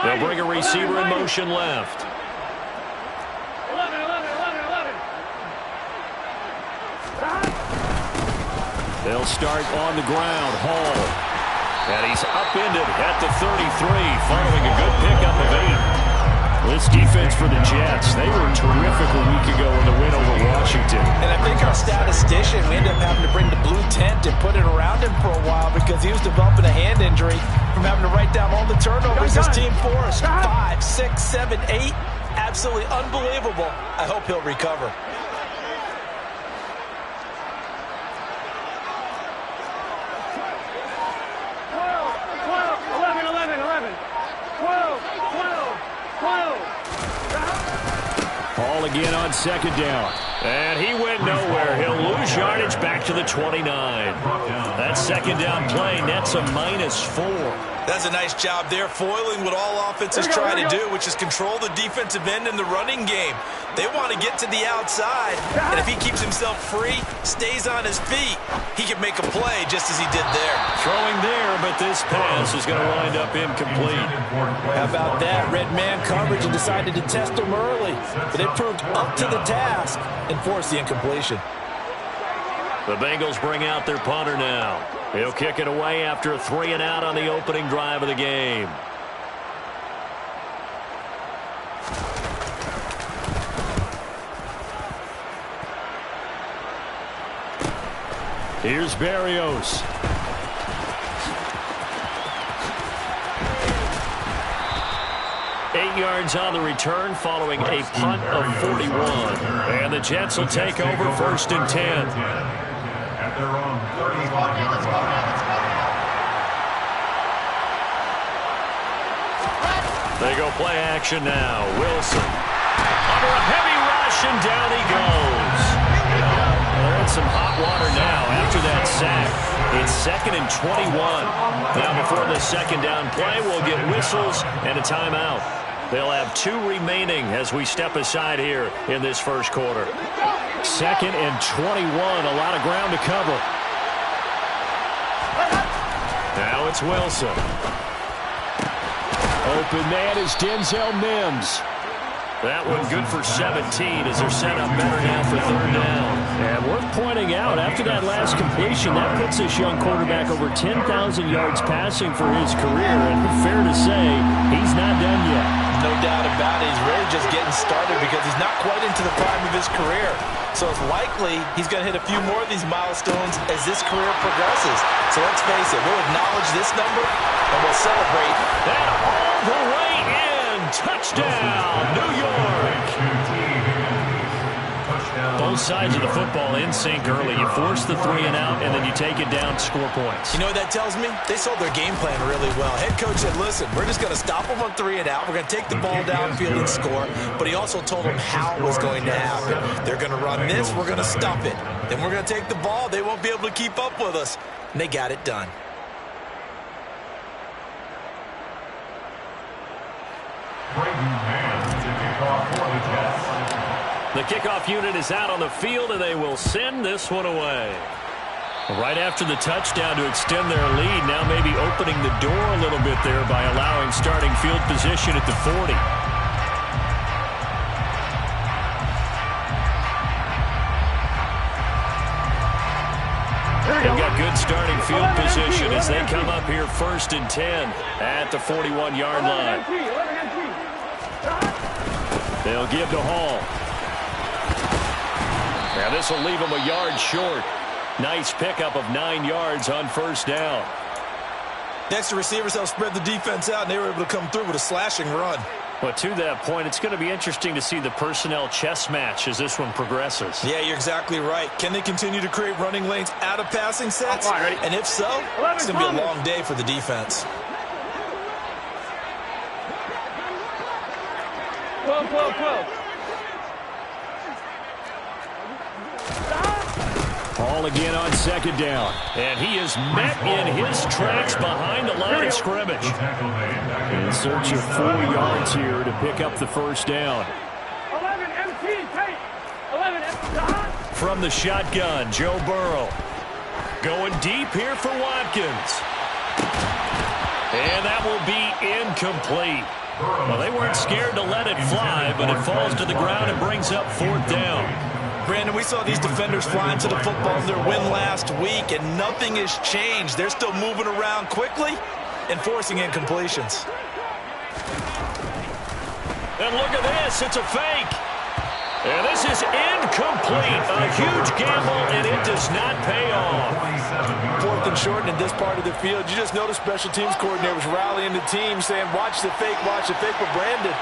They'll bring a receiver in motion left. They'll start on the ground. Hall. And he's upended at the 33, following a good pickup of 8. This defense for the Jets, they were terrific a week ago in the win over Washington. And I think our statistician, we ended up having to bring the blue tent and put it around him for a while because he was developing a hand injury from having to write down all the turnovers this team forced. 5, 6, 7, 8. Absolutely unbelievable. I hope he'll recover. Ball again on second down. And he went nowhere. He'll lose yardage back to the 29. That second down play nets a -4. That's a nice job there, foiling what all offenses try to do, which is control the defensive end in the running game. They want to get to the outside, and if he keeps himself free, stays on his feet, he can make a play just as he did there. Throwing there, but this pass is going to wind up incomplete. How about that? Red man coverage and decided to test him early, but it proved up to the task and forced the incompletion. The Bengals bring out their punter now. He'll kick it away after a 3-and-out on the opening drive of the game. Here's Berrios. Eight yards on the return following a punt of 41. And the Jets will take over 1st and 10. At their own 35 yard line. They go play action now. Wilson under a heavy rush, and down he goes. They're in some hot water now after that sack. It's 2nd and 21. Now before the second down play, we'll get whistles and a timeout. They'll have 2 remaining as we step aside here in this first quarter. 2nd and 21. A lot of ground to cover. Now it's Wilson. Open man is Denzel Mims. That one good for 17 as they're set up better now for 3rd down. And worth pointing out, after that last completion, that puts this young quarterback over 10,000 yards passing for his career. And fair to say, he's not done yet. No doubt about it. He's really just getting started because he's not quite into the prime of his career. So it's likely he's going to hit a few more of these milestones as this career progresses. So let's face it, we'll acknowledge this number and we'll celebrate. That all the way in. Touchdown, New York. Both sides of the football in sync early. You force the 3-and-out, and then you take it down, score points. You know what that tells me? They sold their game plan really well. Head coach said, listen, we're just going to stop them on 3-and-out. We're going to take the ball downfield and score. But he also told them how it was going to happen. They're going to run this. We're going to stop it. Then we're going to take the ball. They won't be able to keep up with us. And they got it done. The kickoff unit is out on the field, and they will send this one away. Right after the touchdown to extend their lead, now maybe opening the door a little bit there by allowing starting field position at the 40. They've got good starting field position as they come up here 1st and 10 at the 41-yard line. They'll give to Hall. Now this will leave them a yard short. Nice pickup of 9 yards on 1st down. Next, the receivers helped spread the defense out, and they were able to come through with a slashing run. But to that point, it's going to be interesting to see the personnel chess match as this one progresses. Yeah, you're exactly right. Can they continue to create running lanes out of passing sets? And if so, it's going to be a long day for the defense. 12. Hall again on 2nd down. And he is met in his tracks behind the line of scrimmage. In search of 4 yards here to pick up the 1st down. 11 MT, tight. 11 MT. From the shotgun, Joe Burrow. Going deep here for Watkins. And that will be incomplete. Well, they weren't scared to let it fly, but it falls to the ground and brings up 4th down. Brandon, we saw these defenders flying to the football in their win last week, and nothing has changed. They're still moving around quickly and forcing incompletions. And look at this. It's a fake. And this is incomplete. A huge gamble, and it does not pay off. 4th and short in this part of the field. You just notice special teams coordinators rallying the team, saying, watch the fake, but Brandon,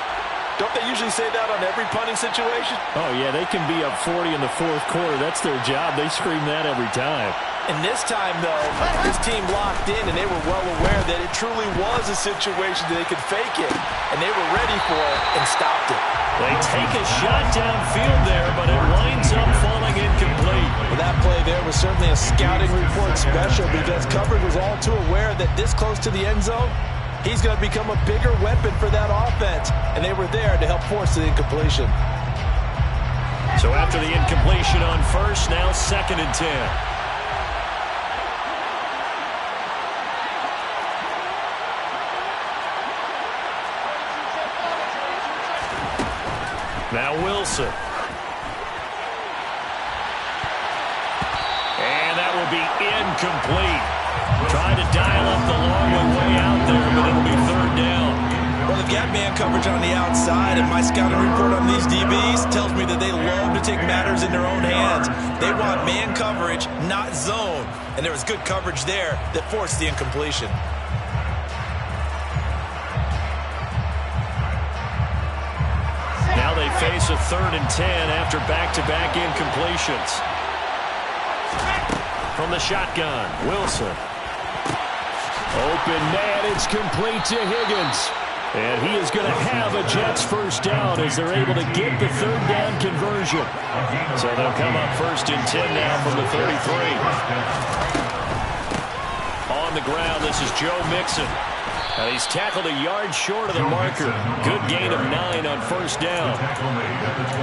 don't they usually say that on every punting situation? Oh, yeah, they can be up 40 in the 4th quarter. That's their job. They scream that every time. And this time, though, this team locked in, and they were well aware that it truly was a situation that they could fake it, and they were ready for it and stopped it. They take a shot downfield there, but it winds up falling incomplete. Well, that play there was certainly a scouting report special because coverage was all too aware that this close to the end zone, he's going to become a bigger weapon for that offense, and they were there to help force the incompletion. So after the incompletion on first, now 2nd and 10. Now Wilson. And that will be incomplete. Trying to dial up the long way out there, but it'll be 3rd down. Well, they've got man coverage on the outside, and my scouting report on these DBs tells me that they love to take matters in their own hands. They want man coverage, not zone. And there was good coverage there that forced the incompletion. Now they face a 3rd and 10 after back-to-back incompletions. From the shotgun, Wilson. Open man, it's complete to Higgins. And he is going to have a Jets 1st down as they're able to get the 3rd down conversion. So they'll come up 1st and 10 now from the 33. On the ground, this is Joe Mixon. And he's tackled a yard short of the marker. Good gain of 9 on 1st down.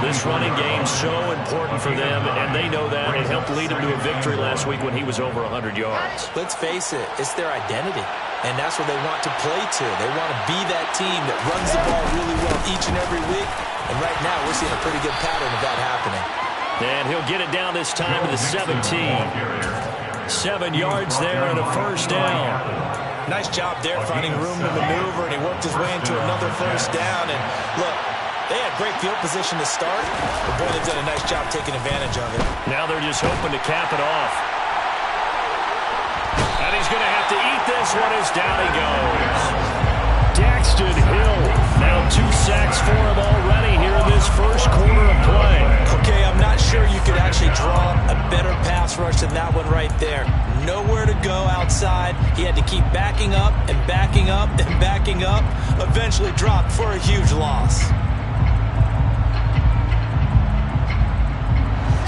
This running game so important for them, and they know that. It helped lead them to a victory last week when he was over 100 yards. Let's face it, it's their identity, and that's what they want to play to. They want to be that team that runs the ball really well each and every week, and right now we're seeing a pretty good pattern of that happening. And he'll get it down this time to the 17. 7 yards there and a 1st down. Nice job there finding room to maneuver, and he worked his way into another 1st down. And look, they had great field position to start, but boy, they've done a nice job taking advantage of it. Now they're just hoping to cap it off. And he's going to have to eat this one as down he goes. Daxton Hill, now 2 sacks for him already here in this 1st quarter of play. Okay, I'm not sure you could actually draw a better pass rush than that one right there. Nowhere to go outside. He had to keep backing up and backing up and backing up. Eventually dropped for a huge loss.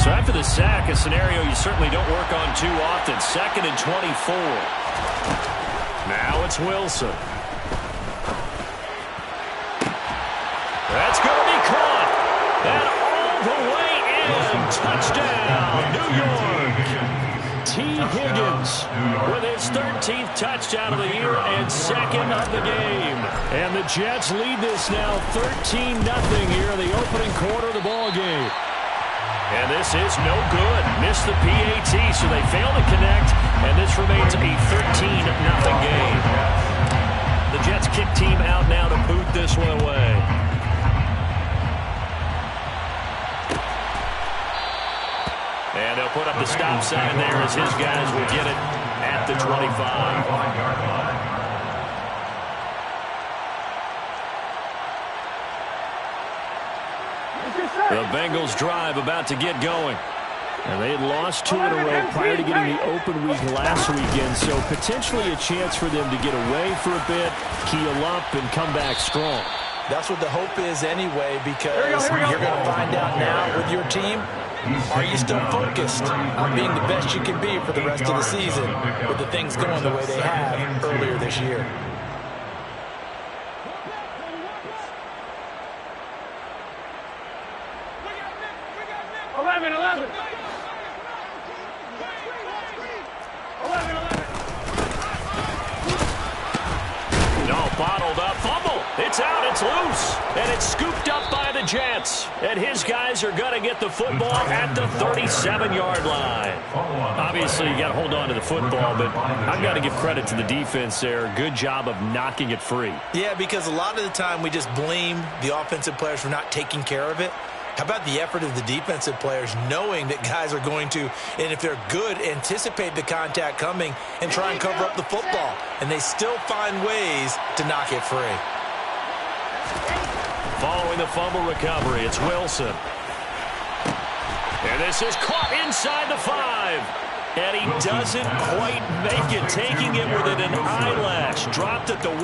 So after the sack, a scenario you certainly don't work on too often. 2nd and 24. Now it's Wilson. That's going to be caught. And all the way in. Touchdown, New York. T. Higgins with his 13th touchdown of the year and 2nd of the game. And the Jets lead this now 13-0 here in the opening quarter of the ball game. And this is no good. Missed the PAT, so they fail to connect, and this remains a 13-0 game. The Jets kick team out now to boot this one away. And they'll put up the stop sign there as his guys will get it at the 25. The Bengals drive about to get going. And they had lost 2 in a row prior to getting the open week last weekend, so potentially a chance for them to get away for a bit, keel up, and come back strong. That's what the hope is anyway, because you're going to find out now with your team, are you still focused on being the best you can be for the rest of the season with the things going the way they have earlier this year? And it's scooped up by the Jets. And his guys are going to get the football at the 37-yard line. Obviously, you got to hold on to the football, but I've got to give credit to the defense there. Good job of knocking it free. Yeah, because a lot of the time we just blame the offensive players for not taking care of it. How about the effort of the defensive players knowing that guys are going to, and if they're good, anticipate the contact coming and try and cover up the football. And they still find ways to knock it free. Following the fumble recovery, it's Wilson. And this is caught inside the 5. And he doesn't quite make it, taking it within an eyelash. Dropped at the 1.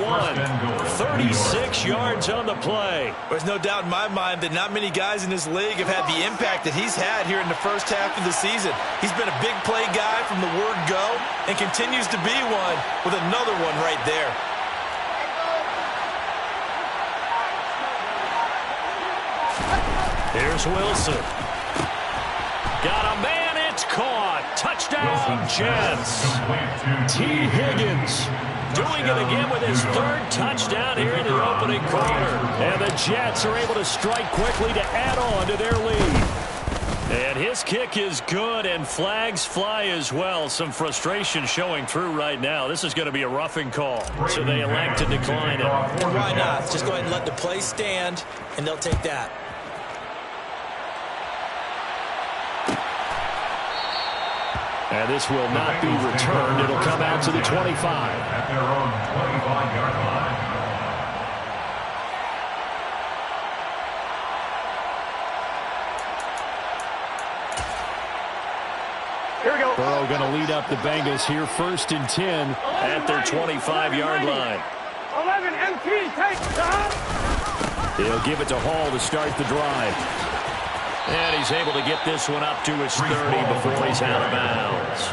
36 yards on the play. There's no doubt in my mind that not many guys in this league have had the impact that he's had here in the first half of the season. He's been a big play guy from the word go and continues to be one with another one right there. Here's Wilson. Got a man, it's caught. Touchdown, Jets. T. Higgins doing it again with his 3rd touchdown here in the opening quarter. And the Jets are able to strike quickly to add on to their lead. And his kick is good, and flags fly as well. Some frustration showing through right now. This is going to be a roughing call, so they elect to decline it. And why not? Just go ahead and let the play stand, and they'll take that. And this will not be returned. It'll come out to the 25. At their own 25-yard line. Here we go. Burrow going to lead up the Bengals here, 1st and 10 at their 25-yard line. 11 MT, take stop. He'll give it to Hall to start the drive. And he's able to get this one up to his 30 before he's out of bounds.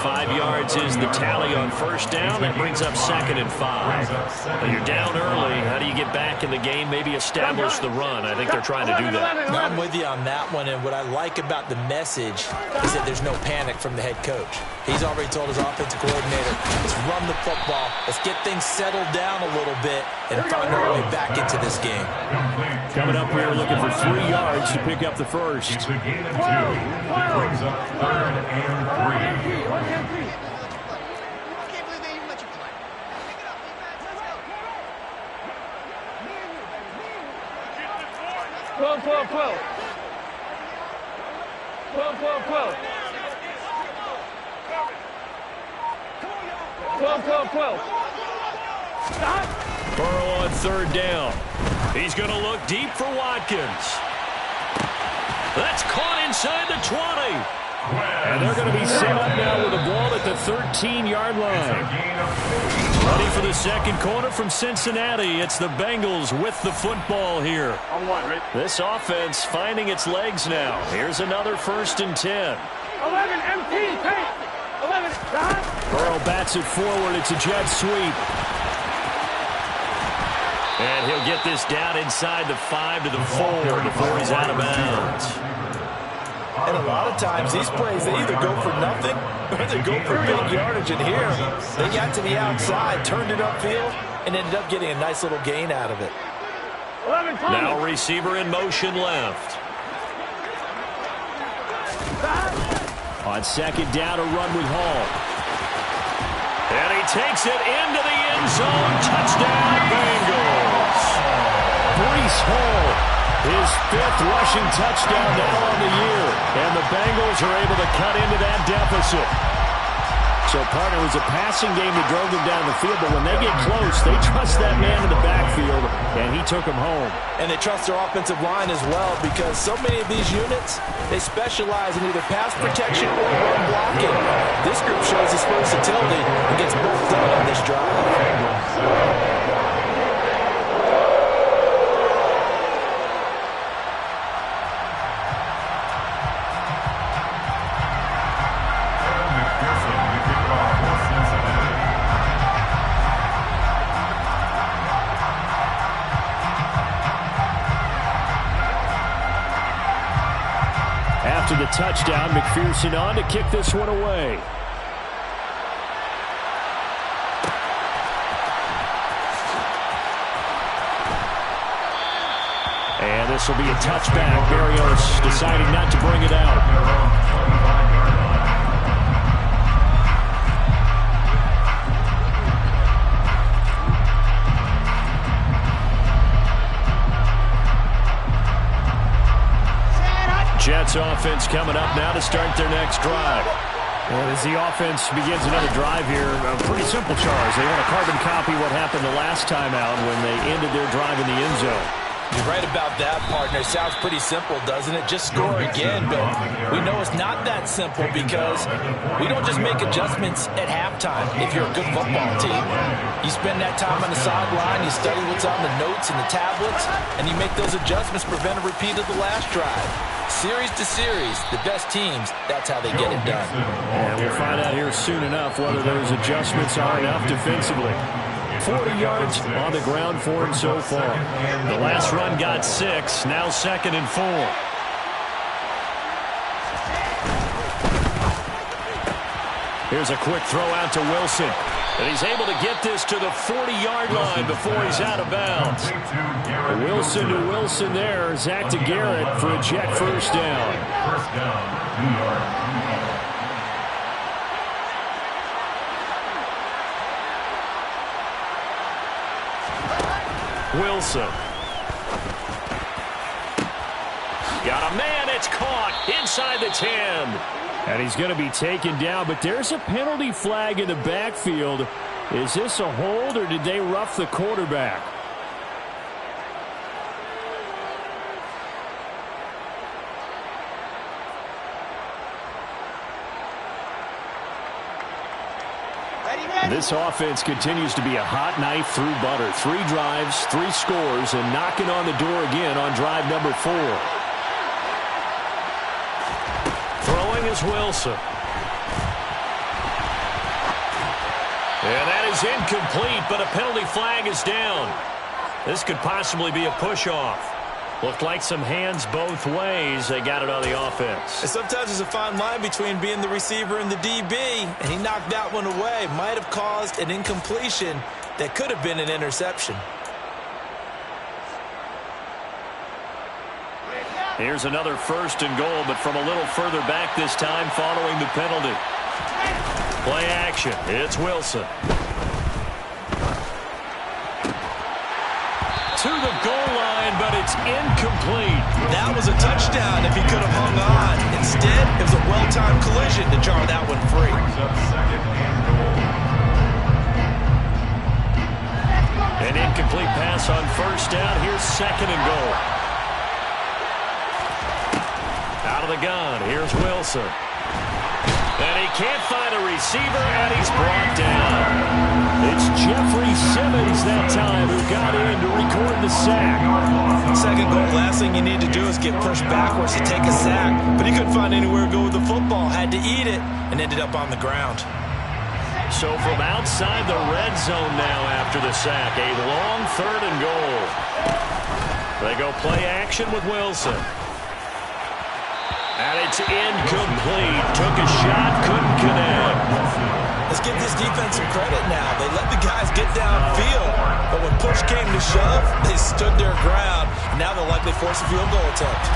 5 yards is the tally on 1st down. That brings up 2nd and 5. Well, you're down early. How do you get back in the game? Maybe establish the run. I think they're trying to do that. No, I'm with you on that one, and what I like about the message is that there's no panic from the head coach. He's already told his offensive coordinator, let's run the football, let's get things settled down a little bit, and find our way back into this game. Coming up, we're looking for 3 yards to pick up the first. It's a gain of 2. It brings up 3rd and 3. 12, 12, 12. 12, 12, 12. 12, 12, 12. Stop. Burrow on 3rd down. He's going to look deep for Watkins. That's caught inside the 20. And they're going to be set up now with the ball at the 13-yard line. Ready for the 2nd quarter from Cincinnati. It's the Bengals with the football here. On 1, Rick. This offense finding its legs now. Here's another 1st and 10. 11 MT, take. 11, stop. Burrow bats it forward. It's a jet sweep. And he'll get this down inside the 5 to the 4 before he's out of bounds. And a lot of times, these plays, they either go for nothing or they go for big yardage. And here, they got to the outside, turned it upfield, and ended up getting a nice little gain out of it. 11, Now receiver in motion left. On 2nd down, a run with Hall. And he takes it into the end zone. Touchdown, Bengals. Breece Hall. His 5th rushing touchdown now on the year. And the Bengals are able to cut into that deficit. So, partner, it was a passing game that drove them down the field, but when they get close, they trust that man in the backfield, and he took them home. And they trust their offensive line as well, because so many of these units, they specialize in either pass protection or run blocking. This group shows its versatility and gets both done on this drive. After the touchdown, McPherson on to kick this one away. this will be a touchback. Berrios deciding not to bring it out. Jets offense coming up now to start their next drive. And as the offense begins another drive here, a pretty simple charge. They want to carbon copy what happened the last time out when they ended their drive in the end zone. You're right about that, partner. Sounds pretty simple, doesn't it? Just score again, but we know it's not that simple because we don't just make adjustments at halftime if you're a good football team. You spend that time on the sideline, you study what's on the notes and the tablets, and you make those adjustments, prevent a repeat of the last drive. Series to series, the best teams, that's how they get it done. And we'll find out here soon enough whether those adjustments are enough defensively. 40 yards on the ground for him so far. The last run got 6, now 2nd and 4. Here's a quick throw out to Wilson. And he's able to get this to the 40-yard line before he's out of bounds. Wilson to Wilson there. Zach to Garrett for a Jet first down. First down, New York. Wilson. Got a man, it's caught inside the 10. And he's going to be taken down, but there's a penalty flag in the backfield. Is this a hold or did they rough the quarterback? This offense continues to be a hot knife through butter. 3 drives, 3 scores, and knocking on the door again on drive number 4. Throwing is Wilson. And that is incomplete, but a penalty flag is down. This could possibly be a push-off. Looked like some hands both ways. They got it on the offense. And sometimes there's a fine line between being the receiver and the DB, and he knocked that one away. Might have caused an incompletion that could have been an interception. Here's another 1st and goal, but from a little further back this time following the penalty. Play action. It's Wilson. To the goal line, but it's incomplete. That was a touchdown if he could have hung on. Instead, it was a well-timed collision to jar that one free. An incomplete pass on 1st down. Here's 2nd and goal. Out of the gun. Here's Wilson. And he can't find a receiver, and he's brought down. It's Jeffrey Simmons that time who got in to record the sack. 2nd goal, last thing you need to do is get pushed backwards to take a sack. But he couldn't find anywhere to go with the football, had to eat it, and ended up on the ground. So from outside the red zone now after the sack, a long 3rd and goal. They go play action with Wilson. And it's incomplete. Took a shot, couldn't connect. Let's give this defense some credit now. They let the guys get downfield, but when push came to shove, they stood their ground. And now they'll likely force a field goal attempt.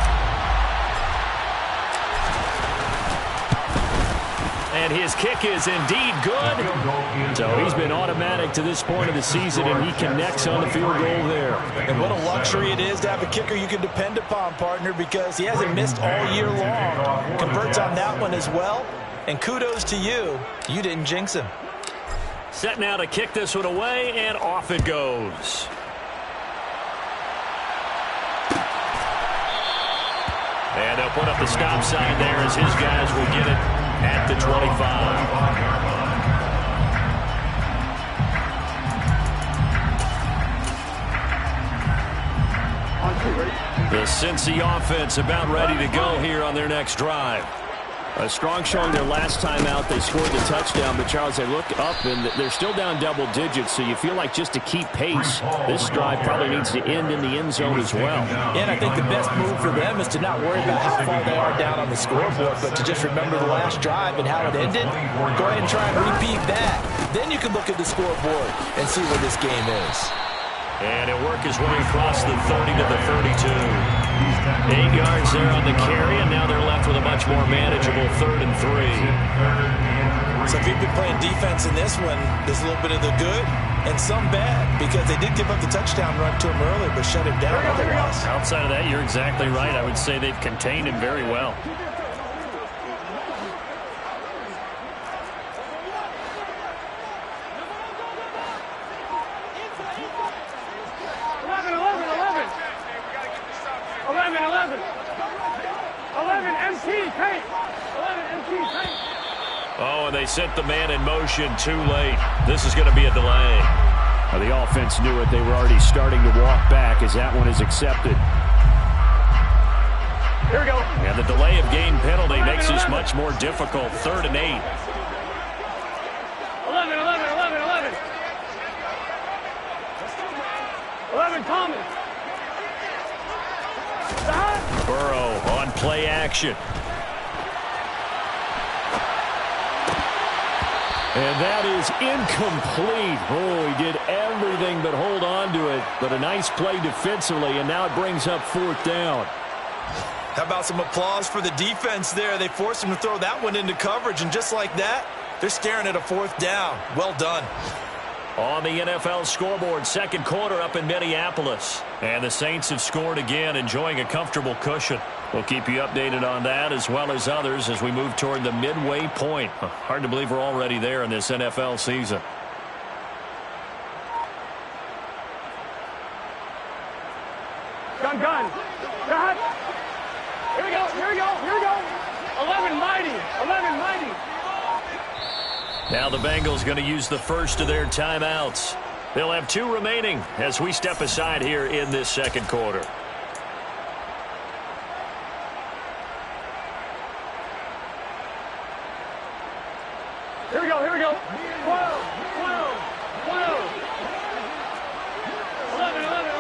And his kick is indeed good. So he's been automatic to this point of the season, and he connects on the field goal there. And what a luxury it is to have a kicker you can depend upon, partner, because he hasn't missed all year long. Converts on that one as well. And kudos to you. You didn't jinx him. Set now to kick this one away, and off it goes. And they'll put up the stop sign there as his guys will get it at the 25. The Cincy offense about ready to go here on their next drive. A strong showing their last time out. They scored the touchdown, but Charles, they look up and they're still down double digits, so you feel like just to keep pace, this drive probably needs to end in the end zone as well. And I think the best move for them is to not worry about how far they are down on the scoreboard, but to just remember the last drive and how it ended. Go ahead and try and repeat that. Then you can look at the scoreboard and see where this game is. And he'll work his way across the 30 to the 32. 8 yards there on the carry, and now they're left with a much more manageable 3rd and 3. So if you've been playing defense in this one, there's a little bit of the good and some bad, because they did give up the touchdown run to him earlier, but shut him down otherwise. Outside of that, you're exactly right. I would say they've contained him very well. Oh, and they sent the man in motion too late. This is going to be a delay. Well, the offense knew it. They were already starting to walk back as that one is accepted. Here we go. And the delay of game penalty makes this much more difficult. 3rd and 8. 11, 11, 11, 11. 11, Thomas. Burrow on play action. And that is incomplete. Oh, he did everything but hold on to it. But a nice play defensively, and now it brings up 4th down. How about some applause for the defense there? They forced him to throw that one into coverage, and just like that, they're staring at a 4th down. Well done. On the NFL scoreboard, 2nd quarter up in Minneapolis. And the Saints have scored again, enjoying a comfortable cushion. We'll keep you updated on that as well as others as we move toward the midway point. Hard to believe we're already there in this NFL season. Gun. Got. Here we go. 11, mighty. 11, mighty. Now the Bengals going to use the first of their timeouts. They'll have 2 remaining as we step aside here in this 2nd quarter. Here we go. 12, 11, 11.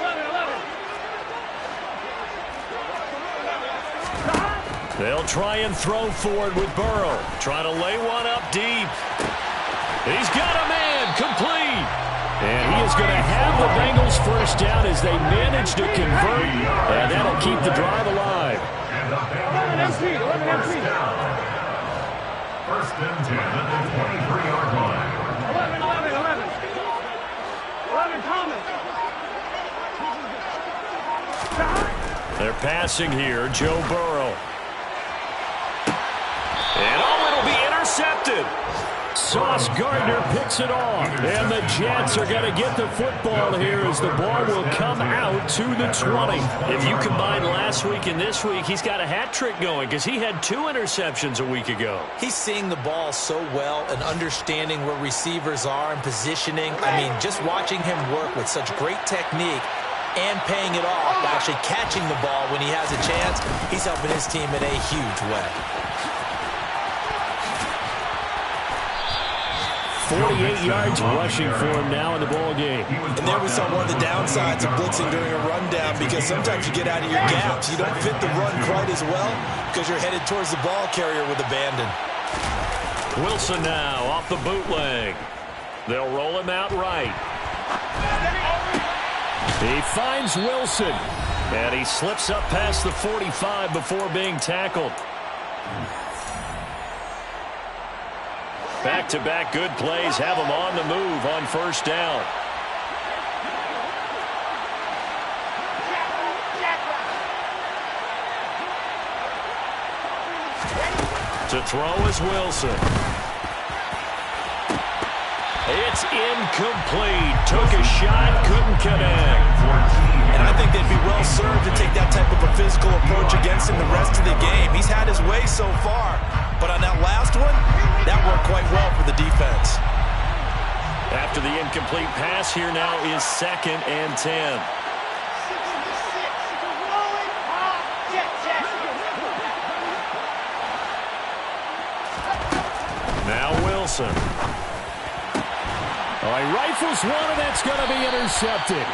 They'll try and throw forward with Burrow. Trying to lay one up deep. He's got a man complete. And he is going to have the Bengals first down as they manage to convert. And that'll keep the drive alive. 11 MC. First and 10 at the 23-yard line. 11, Thomas. They're passing here. Joe Burrow. And it'll be intercepted. Sauce Gardner picks it off. And the Jets are going to get the football here as the ball will come out to the 20. If you combine last week and this week, he's got a hat trick going because he had 2 interceptions a week ago. He's seeing the ball so well and understanding where receivers are and positioning. I mean, just watching him work with such great technique and paying it off by actually catching the ball when he has a chance, he's helping his team in a huge way. 48 yards rushing for him now in the ball game. And there we saw one of the downsides of blitzing during a rundown, because sometimes you get out of your gaps. You don't fit the run quite as well because you're headed towards the ball carrier with abandon. Wilson now off the bootleg. They'll roll him out right. He finds Wilson. And he slips up past the 45 before being tackled. Back-to-back good plays have him on the move on first down. To throw is Wilson. It's incomplete. Took a shot, couldn't connect. And I think they'd be well served to take that type of a physical approach against him the rest of the game. He's had his way so far, but on that last one, that worked quite well for the defense. After the incomplete pass, here now is 2nd and 10. Now Wilson. Oh, he rifles one, and that's going to be intercepted.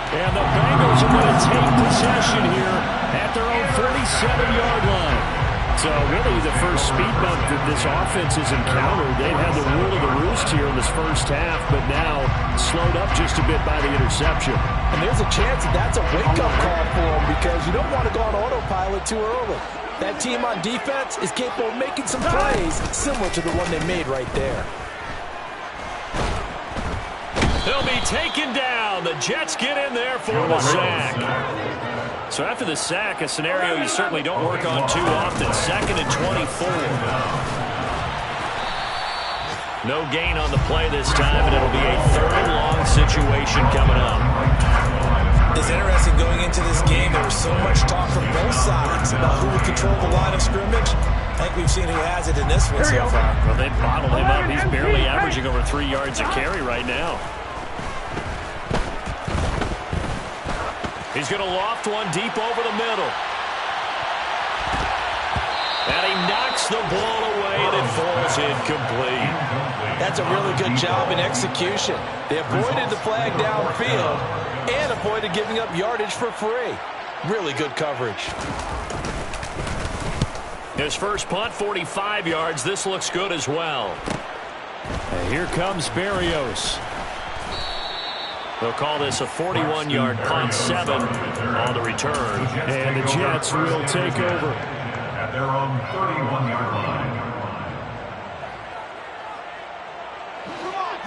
And the Bengals are going to take possession here at their own 47-yard line. So really the first speed bump that this offense has encountered, they've had the rule of the roost here in the first half, but now slowed up just a bit by the interception. And there's a chance that that's a wake-up call for him because you don't want to go on autopilot too early. That team on defense is capable of making some plays similar to the one they made right there. He'll be taken down. The Jets get in there for the sack. So after the sack, a scenario you certainly don't work on too often. 2nd and 24. No gain on the play this time, and it'll be a 3rd and long situation coming up. It's interesting going into this game. There was so much talk from both sides about who would control the line of scrimmage. I think we've seen who has it in this one so far. Well, they bottled him up. He's barely averaging over 3 yards a carry right now. He's going to loft one deep over the middle. And he knocks the ball away, and it falls incomplete. That's a really good job in execution. They avoided the flag downfield and avoided giving up yardage for free. Really good coverage. His first punt, 45 yards. This looks good as well. And here comes Berrios. They'll call this a 41-yard punt, 7 on the return. And the Jets will take over. At their own 31-yard line.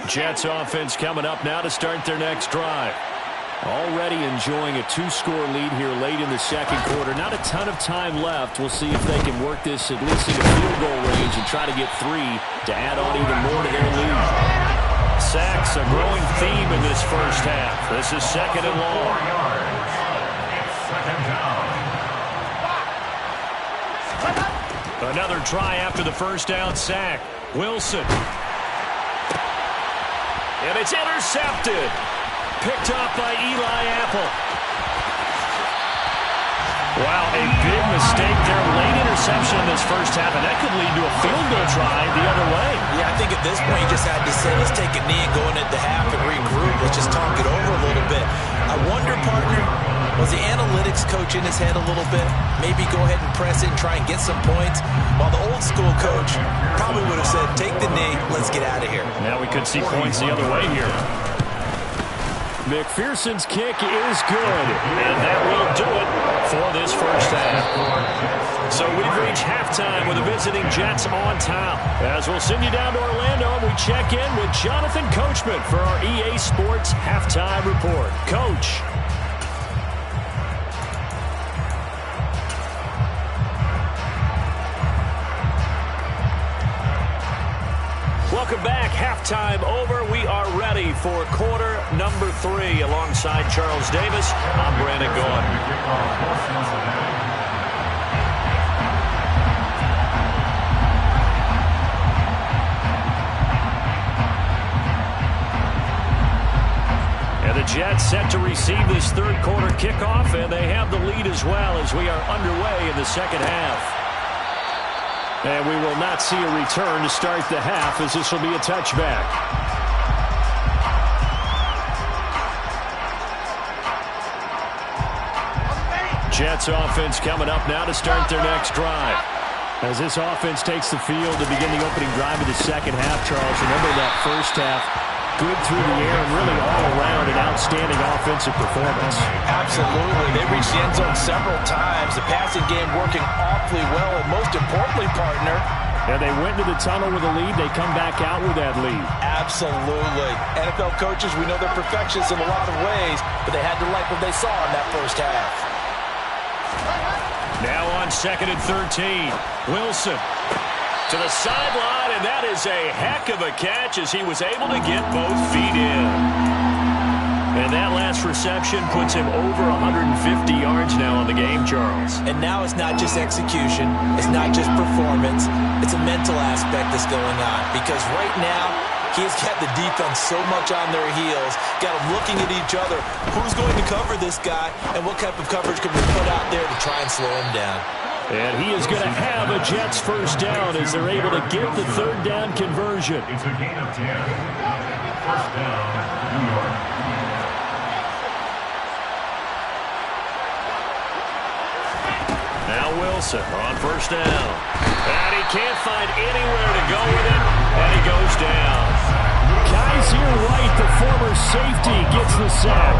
Jets offense coming up now to start their next drive. Already enjoying a 2-score lead here late in the second quarter. Not a ton of time left. We'll see if they can work this at least in a field goal range and try to get 3 to add on even more to their lead. Sacks, a growing theme in this first half. This is 2nd and long. 4 yards. It's 2nd down. Another try after the first down sack. Wilson. And it's intercepted. Picked up by Eli Apple. Wow, a big mistake there. Late interception in this first half, and that could lead to a field goal try the other way. Yeah, I think at this point you just had to say, let's take a knee and go into half and regroup. Let's just talk it over a little bit. I wonder, partner, was the analytics coach in his head a little bit? Maybe go ahead and press it and try and get some points? While the old school coach probably would have said, take the knee, let's get out of here. Now we could see points the other way here. McPherson's kick is good. And that will do it for this first half. So we've reached halftime with the visiting Jets on top. As we'll send you down to Orlando, and we check in with Jonathan Coachman for our EA Sports Halftime Report. Coach. Welcome back. Halftime over. We are ready for quarter number 3. Alongside Charles Davis, I'm Brandon Gaudin. And the Jets set to receive this third quarter kickoff, and they have the lead as well as we are underway in the second half. And we will not see a return to start the half, as this will be a touchback. Jets offense coming up now to start their next drive. As this offense takes the field to begin the opening drive of the second half, Charles, remember that first half, good through the air and really all around an outstanding offensive performance. Absolutely. They reached the end zone several times. The passing game working awfully well, and most importantly, partner, and they went to the tunnel with a lead. They come back out with that lead. Absolutely. NFL coaches, we know they're perfectionists in a lot of ways, but they had to like what they saw in that first half. Now on 2nd and 13. Wilson to the sideline, and that is a heck of a catch as he was able to get both feet in. And that last reception puts him over 150 yards now on the game, Charles. And now it's not just execution. It's not just performance. It's a mental aspect that's going on. Because right now, he's got the defense so much on their heels, got them looking at each other. Who's going to cover this guy, and what type of coverage can we put out there to try and slow him down? And he is going to have a Jets first down as they're able to get the third down conversion. It's a gain of 10. First down, New York. Now Wilson on first down. And he can't find anywhere to go with it, and he goes down. safety gets the sack.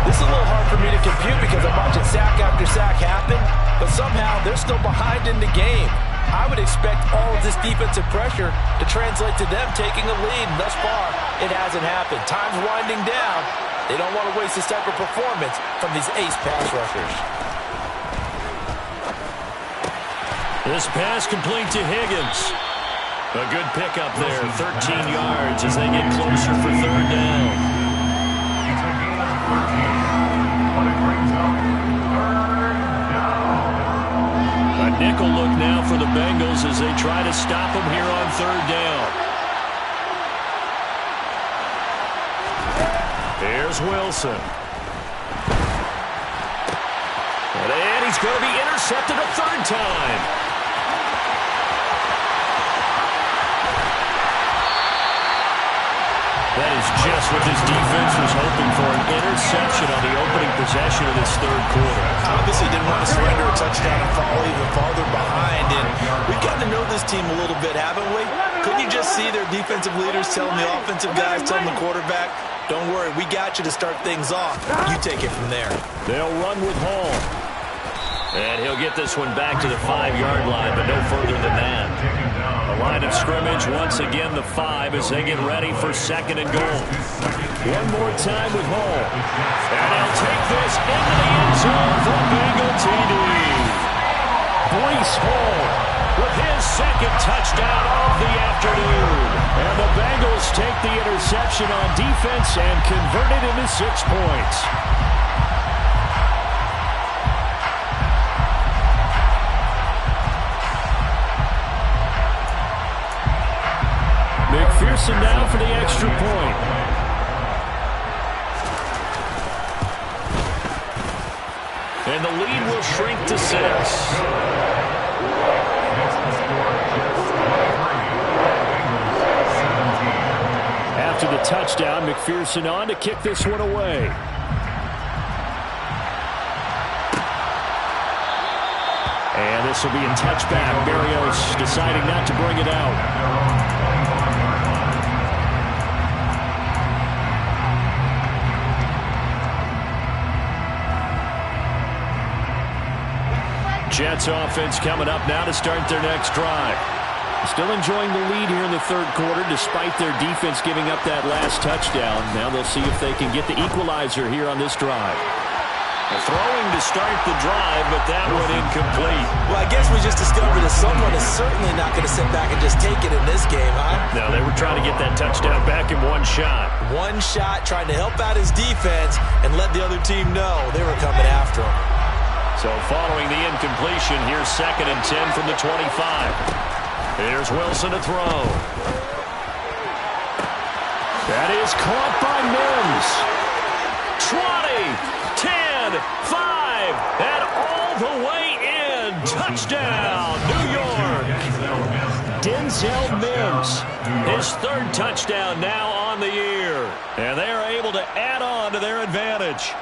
This is a little hard for me to compute because I'm watching sack after sack happen, but somehow they're still behind in the game. I would expect all of this defensive pressure to translate to them taking a lead, and thus far, it hasn't happened. Time's winding down. They don't want to waste this type of performance from these ace pass rushers. This pass complete to Higgins. A good pickup there, 13 yards as they get closer for third down. A nickel look now for the Bengals as they try to stop them here on third down. Here's Wilson. And he's going to be intercepted a third time. That is just what this defense was hoping for, an interception on the opening possession of this third quarter. Obviously didn't want to surrender a touchdown and fall even farther behind. And we've gotten to know this team a little bit, haven't we? Couldn't you just see their defensive leaders telling the offensive guys, telling the quarterback, don't worry, we got you to start things off. You take it from there. They'll run with Hall. And he'll get this one back to the 5-yard line, but no further than that. The line of scrimmage, once again, the 5 as they get ready for second and goal. One more time with Hall. And he'll take this into the end zone for Bengal TD. Breece Hall with his second touchdown of the afternoon. And the Bengals take the interception on defense and convert it into 6 points. McPherson now for the extra point. And the lead will shrink to 6. After the touchdown, McPherson on to kick this one away. And this will be a touchback. Berrios deciding not to bring it out. Jets offense coming up now to start their next drive. Still enjoying the lead here in the third quarter despite their defense giving up that last touchdown. Now they'll see if they can get the equalizer here on this drive. Throwing to start the drive, but that one incomplete. Well, I guess we just discovered that someone is certainly not going to sit back and just take it in this game, huh? No, they were trying to get that touchdown back in one shot. One shot, trying to help out his defense and let the other team know they were coming after him. So following the incompletion, here's second and 10 from the 25. Here's Wilson to throw. That is caught by Mims. 20, 10, 5, and all the way in. Touchdown, New York. Denzel Mims, his third touchdown now on the year. And they are able to add on to their advantage.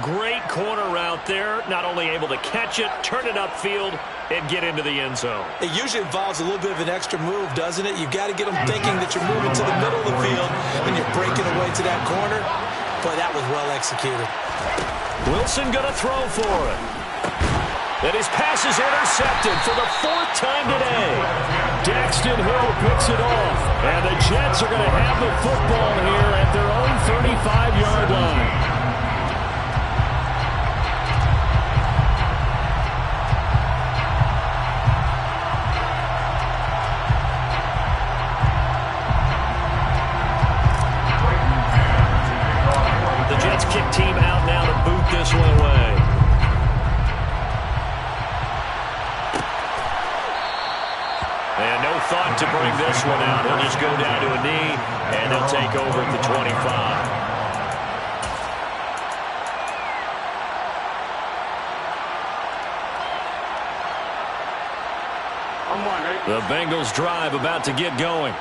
Great corner route there. Not only able to catch it, turn it upfield, and get into the end zone. It usually involves a little bit of an extra move, doesn't it? You've got to get them thinking that you're moving to the middle of the field and you're breaking away to that corner. But that was well executed. Wilson going to throw for it. And his pass is intercepted for the 4th time today. Daxton Hill picks it off. And the Jets are going to have the football here at their own 35-yard line. Kick team out now to boot this one away. And no thought to bring this one out. He'll just go down to a knee, and they'll take over at the 25. The Bengals drive about to get going.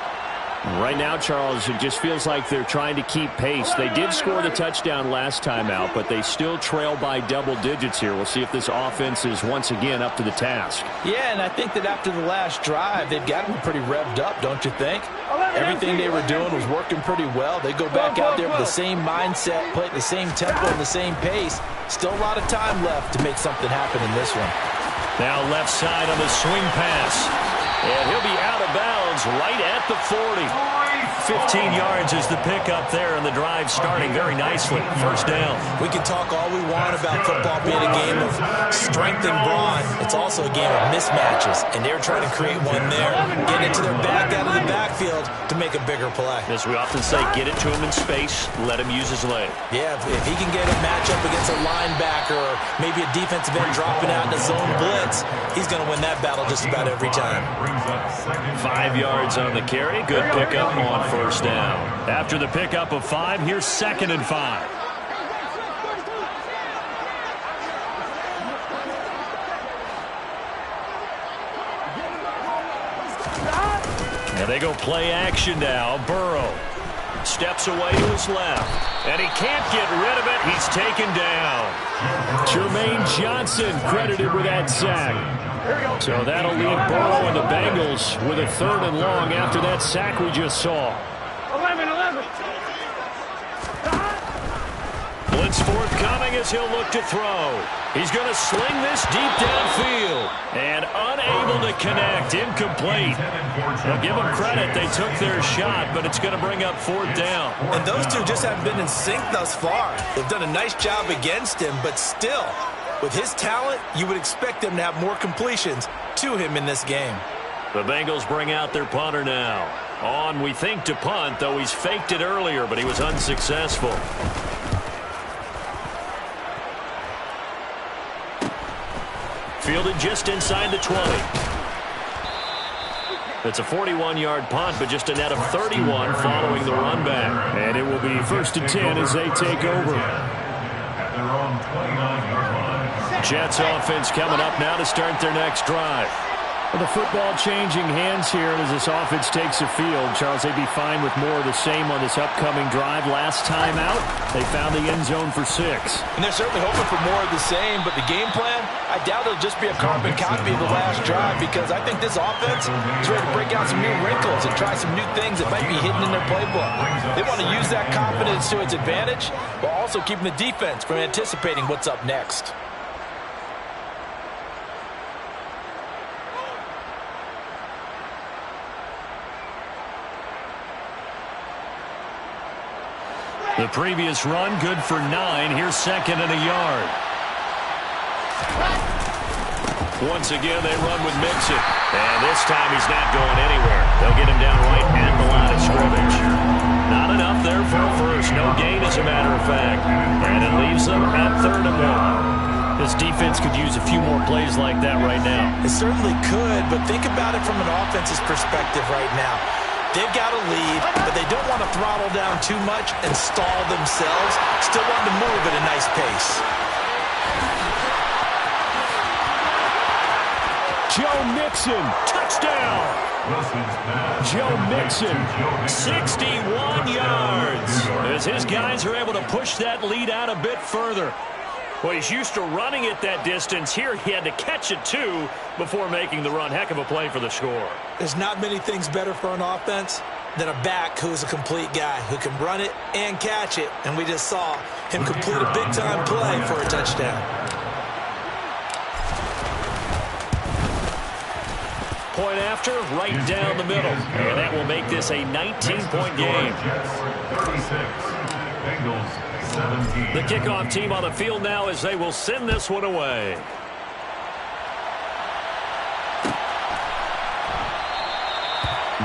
Right now, Charles, it just feels like they're trying to keep pace. They did score the touchdown last time out, but they still trail by double digits here. We'll see if this offense is once again up to the task. Yeah, and I think that after the last drive, they've got to be pretty revved up, don't you think? Everything they were doing was working pretty well. They go back out there with the same mindset, play at the same tempo and the same pace. Still a lot of time left to make something happen in this one. Now left side on the swing pass. And he'll be out of bounds right at the 40. 15 yards is the pickup there, and the drive starting very nicely. First down. We can talk all we want about football being a game of strength and brawn. It's also a game of mismatches, and they're trying to create one there. Getting into their back out of the backfield to make a bigger play. As we often say, get it to him in space, let him use his leg. Yeah, if he can get a matchup against a linebacker or maybe a defensive end dropping out in a zone blitz, he's going to win that battle just about every time. 5 yards on the carry. Good pickup on first down. After the pickup of 5, here's 2nd and 5. And they go play action now. Burrow steps away to his left. And he can't get rid of it. He's taken down. Jermaine Johnson credited with that sack. So that'll leave Burrow and the Bengals with a 3rd and long after that sack we just saw. 11. Blitz forthcoming as he'll look to throw. He's going to sling this deep downfield. And unable to connect. Incomplete. Well, give them credit. They took their shot, but it's going to bring up 4th down. And those two just haven't been in sync thus far. They've done a nice job against him, but still, with his talent, you would expect him to have more completions to him in this game. The Bengals bring out their punter now. On, we think, to punt, though he's faked it earlier, but he was unsuccessful. Fielded just inside the 20. It's a 41-yard punt, but just a net of 31 following the run back. And it will be 1st and 10 as they take over. At their own 29-yard line. Jets offense coming up now to start their next drive. Well, the football changing hands here as this offense takes the field. Charles, they'd be fine with more of the same on this upcoming drive. Last time out, they found the end zone for 6. And they're certainly hoping for more of the same, but the game plan, I doubt it'll just be a carbon copy of the last drive because I think this offense is ready to break out some new wrinkles and try some new things that might be hidden in their playbook. They want to use that confidence to its advantage, while also keeping the defense from anticipating what's up next. The previous run, good for 9. Here's 2nd and a yard. Once again, they run with Mixon. And this time he's not going anywhere. They'll get him down right at the line of scrimmage. Not enough there for a first. No gain, as a matter of fact. And it leaves them at 3rd and 1. This defense could use a few more plays like that right now. It certainly could, but think about it from an offense's perspective right now. They've got a lead, but they don't want to throttle down too much and stall themselves. Still want to move at a nice pace. Joe Mixon, touchdown! Joe Mixon, 61 yards. As his guys are able to push that lead out a bit further. Well, he's used to running it that distance. Here he had to catch it, too, before making the run. Heck of a play for the score. There's not many things better for an offense than a back who's a complete guy, who can run it and catch it. And we just saw him complete a big-time play for a touchdown. Point after, right down the middle. And that will make this a 19-point game. 36. Bengals. The kickoff team on the field now as they will send this one away.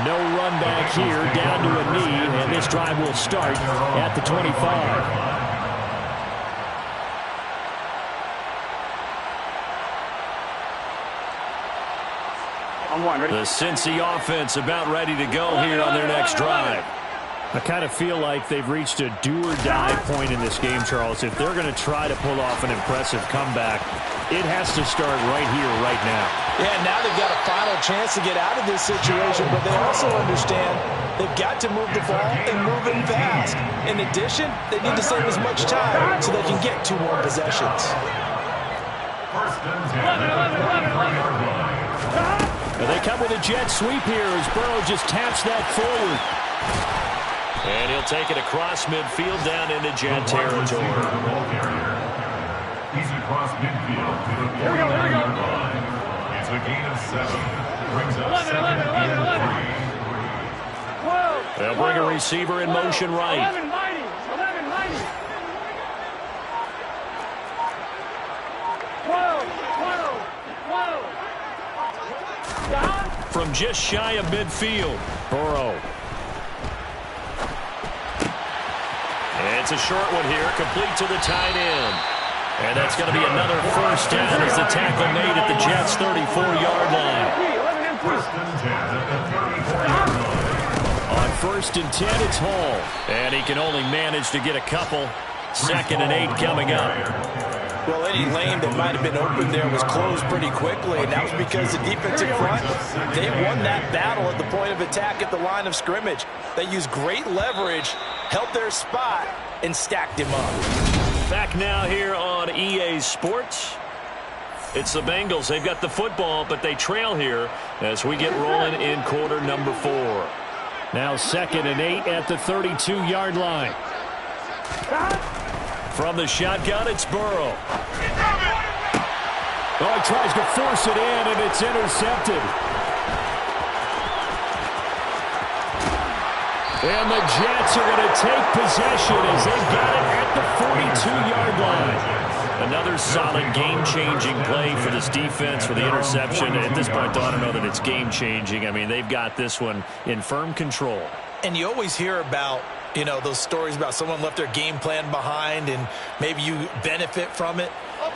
No run back here, down to a knee, and this drive will start at the 25. The Cincy offense about ready to go here on their next drive. I kind of feel like they've reached a do-or-die point in this game, Charles. If they're going to try to pull off an impressive comeback, it has to start right here, right now. Yeah, now they've got a final chance to get out of this situation, but they also understand they've got to move the ball and move it fast. In addition, they need to save as much time so they can get 2 more possessions. First and 10 at the 33-yard line. And they come with a jet sweep here as Burrow just taps that forward. And he'll take it across midfield down into jet territory. Easy cross midfield to the 49-yard line. It's a gain of 7. Brings up 2nd and 3. They'll bring a receiver in motion right. 11 mighty. 11 mighty. 12. From just shy of midfield, Burrow. It's a short one here, complete to the tight end. And that's going to be another first down as the tackle made at the Jets' 34-yard line. First and 10 at the 34-yard line. On first and 10, it's Hall. And he can only manage to get a couple. 2nd and 8 coming up. Well, any lane that might have been open there was closed pretty quickly, and that was because the defensive front, they won that battle at the point of attack at the line of scrimmage. They used great leverage, held their spot, and stacked him up. Back now here on EA Sports. It's the Bengals. They've got the football, but they trail here as we get rolling in quarter number 4. Now 2nd and 8 at the 32-yard line. From the shotgun, it's Burrow. Oh, he tries to force it in, and it's intercepted. And the Jets are going to take possession as they've got it at the 42-yard line. Another solid game-changing play for this defense for the interception. At this point, I don't know that it's game-changing. I mean, they've got this one in firm control. And you always hear about, you know, those stories about someone left their game plan behind and maybe you benefit from it.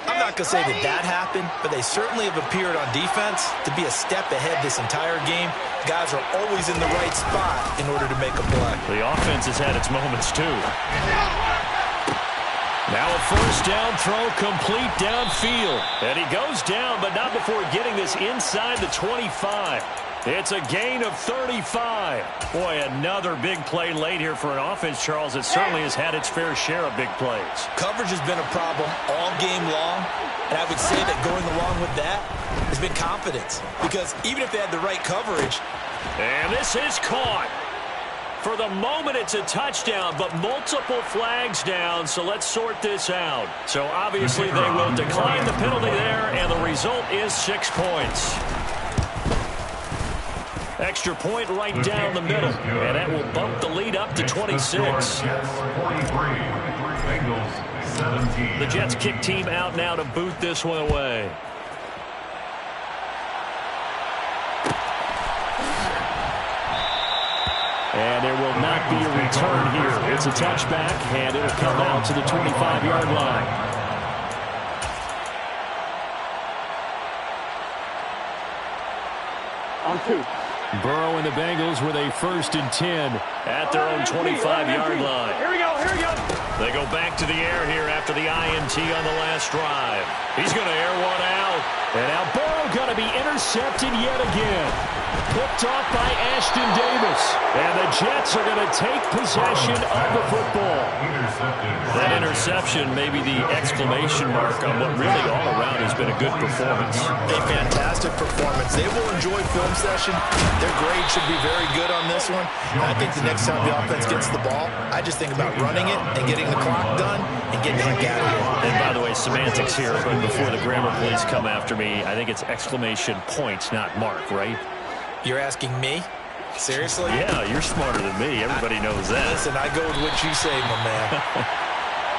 I'm not going to say that that happened, but they certainly have appeared on defense to be a step ahead this entire game. Guys are always in the right spot in order to make a play. The offense has had its moments, too. Now a first down throw complete downfield. And he goes down, but not before getting this inside the 25. It's a gain of 35. Boy, another big play late here for an offense, Charles. It certainly has had its fair share of big plays. Coverage has been a problem all game long, and I would say that going along with that has been confidence. Because even if they had the right coverage. And this is caught. For the moment, it's a touchdown, but multiple flags down, so let's sort this out. So obviously they will decline the penalty there, and the result is 6 points. Extra point right down the middle, and that will bump the lead up to 26. The Jets kick team out now to boot this one away. And there will not be a return here. It's a touchback, and it'll come out to the 25-yard line. On 2. Burrow and the Bengals with a 1st and 10 at their own 25-yard line. Here we go. They go back to the air here after the INT on the last drive. He's going to air one out. And now Burrow going to be intercepted yet again. Picked off by Ashton Davis. And the Jets are going to take possession of the football. That interception may be the exclamation mark on what really all around has been a good performance. A fantastic performance. They will enjoy film session. Their grade should be very good on this one. And I think the next time the offense gets the ball, I just think about running it and getting the clock done and getting the heck out of here. And by the way, semantics here, but before the grammar police come after me, I think it's exclamation points, not mark, right? You're asking me? Seriously? Yeah, you're smarter than me. Everybody knows that. Listen, I go with what you say, my man.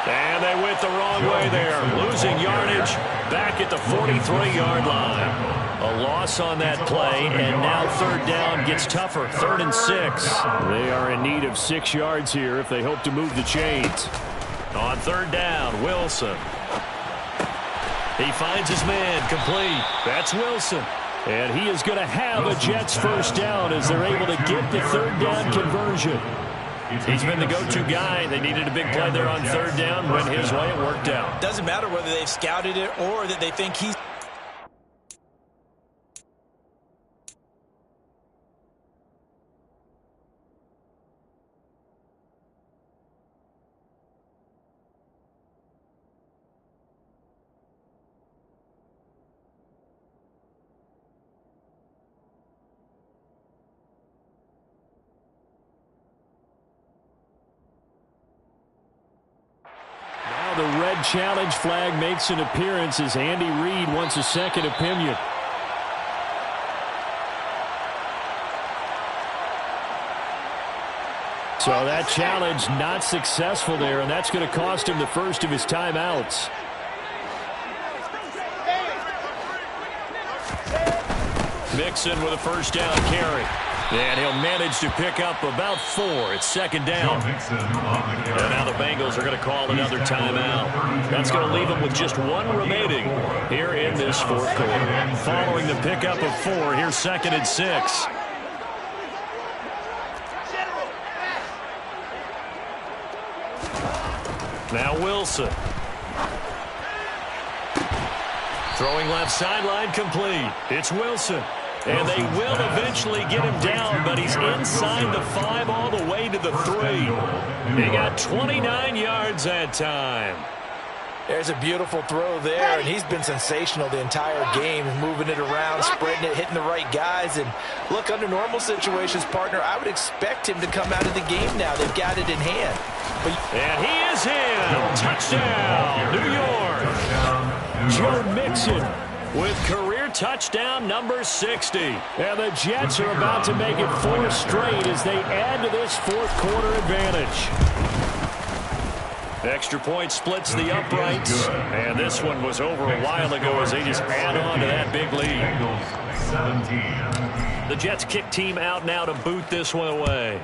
And they went the wrong way there. Losing yardage back at the 43-yard line. A loss on that play, and now 3rd down gets tougher. 3rd and 6. They are in need of 6 yards here if they hope to move the chains. On 3rd down, Wilson. He finds his man, complete. That's Wilson. And he is going to have a Jets 1st down as they're able to get the 3rd down conversion. He's been the go-to guy. They needed a big play there on 3rd down. Went his way. It worked out. Doesn't matter whether they've scouted it or that they think he's the red challenge flag makes an appearance as Andy Reid wants a second opinion. So that challenge not successful there, and that's going to cost him the first of his timeouts. Mixon with a first down carry. And he'll manage to pick up about 4. It's second down. And now the Bengals are going to call another timeout. That's going to leave them with just 1 remaining here in this fourth quarter. Following the pickup of 4, here's second and 6. Now Wilson. Throwing left sideline complete. It's Wilson. And they will eventually get him down, but he's inside the 5 all the way to the 3. He got 29 yards that time. There's a beautiful throw there, and he's been sensational the entire game, moving it around, spreading it, hitting the right guys. And look, under normal situations, partner, I would expect him to come out of the game now. They've got it in hand. And he is in. Touchdown, New York. Joe Mixon with career touchdown number 60. And the Jets are about to make it 4 straight as they add to this fourth quarter advantage. Extra point splits the uprights. And this one was over a while ago as they just add on to that big lead. 17. The Jets kick team out now to boot this one away.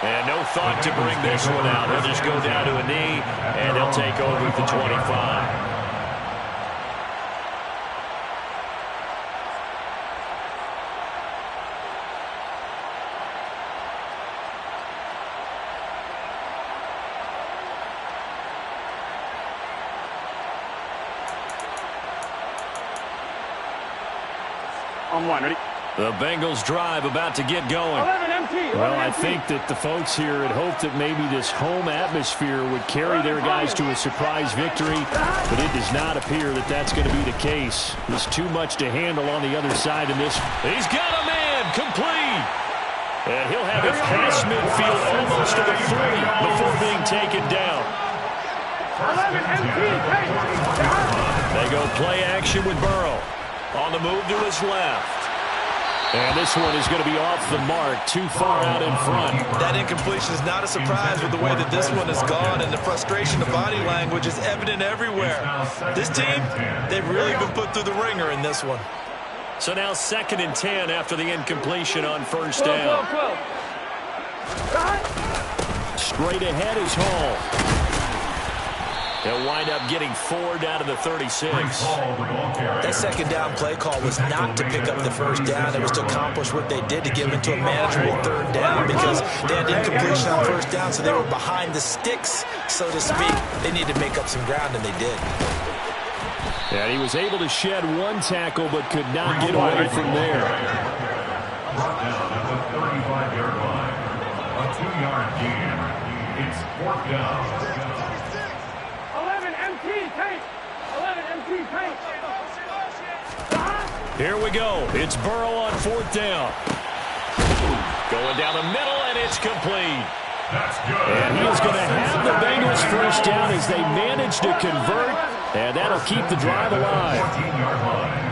And no thought to bring this one out. He'll just go down to a knee, and he'll take over at the 25. On 1, ready? The Bengals drive about to get going. 11 empty. 11 Well, I empty. think that the folks here had hoped that maybe this home atmosphere would carry their guys to a surprise victory, but it does not appear that that's going to be the case. There's too much to handle on the other side in this. He's got a man complete. And he'll have it past midfield almost to the 3 before being taken down. 11 empty. They go play action with Burrow. On the move to his left. And this one is going to be off the mark, too far out in front. That incompletion is not a surprise with the way that this one has gone, and the frustration, the body language is evident everywhere. This team, they've really been put through the ringer in this one. So now 2nd and 10 after the incompletion on first down. 12. Straight ahead is Hall. He'll wind up getting 4 down to the 36. That second down play call was not to pick up the first down. It was to accomplish what they did to get them into a manageable 3rd down because they had incompletion on first down, so they were behind the sticks, so to speak. They needed to make up some ground, and they did. And he was able to shed 1 tackle but could not get away from there. Brought down at the 35-yard line. A 2-yard gain. It's 4th down. 11 empty. Tank. 11 empty. Tank. Here we go. It's Burrow on 4th down. Going down the middle, and it's complete. That's good. And he is going to have the Bengals first down as they manage to convert, and that'll keep the drive alive. 14-yard line.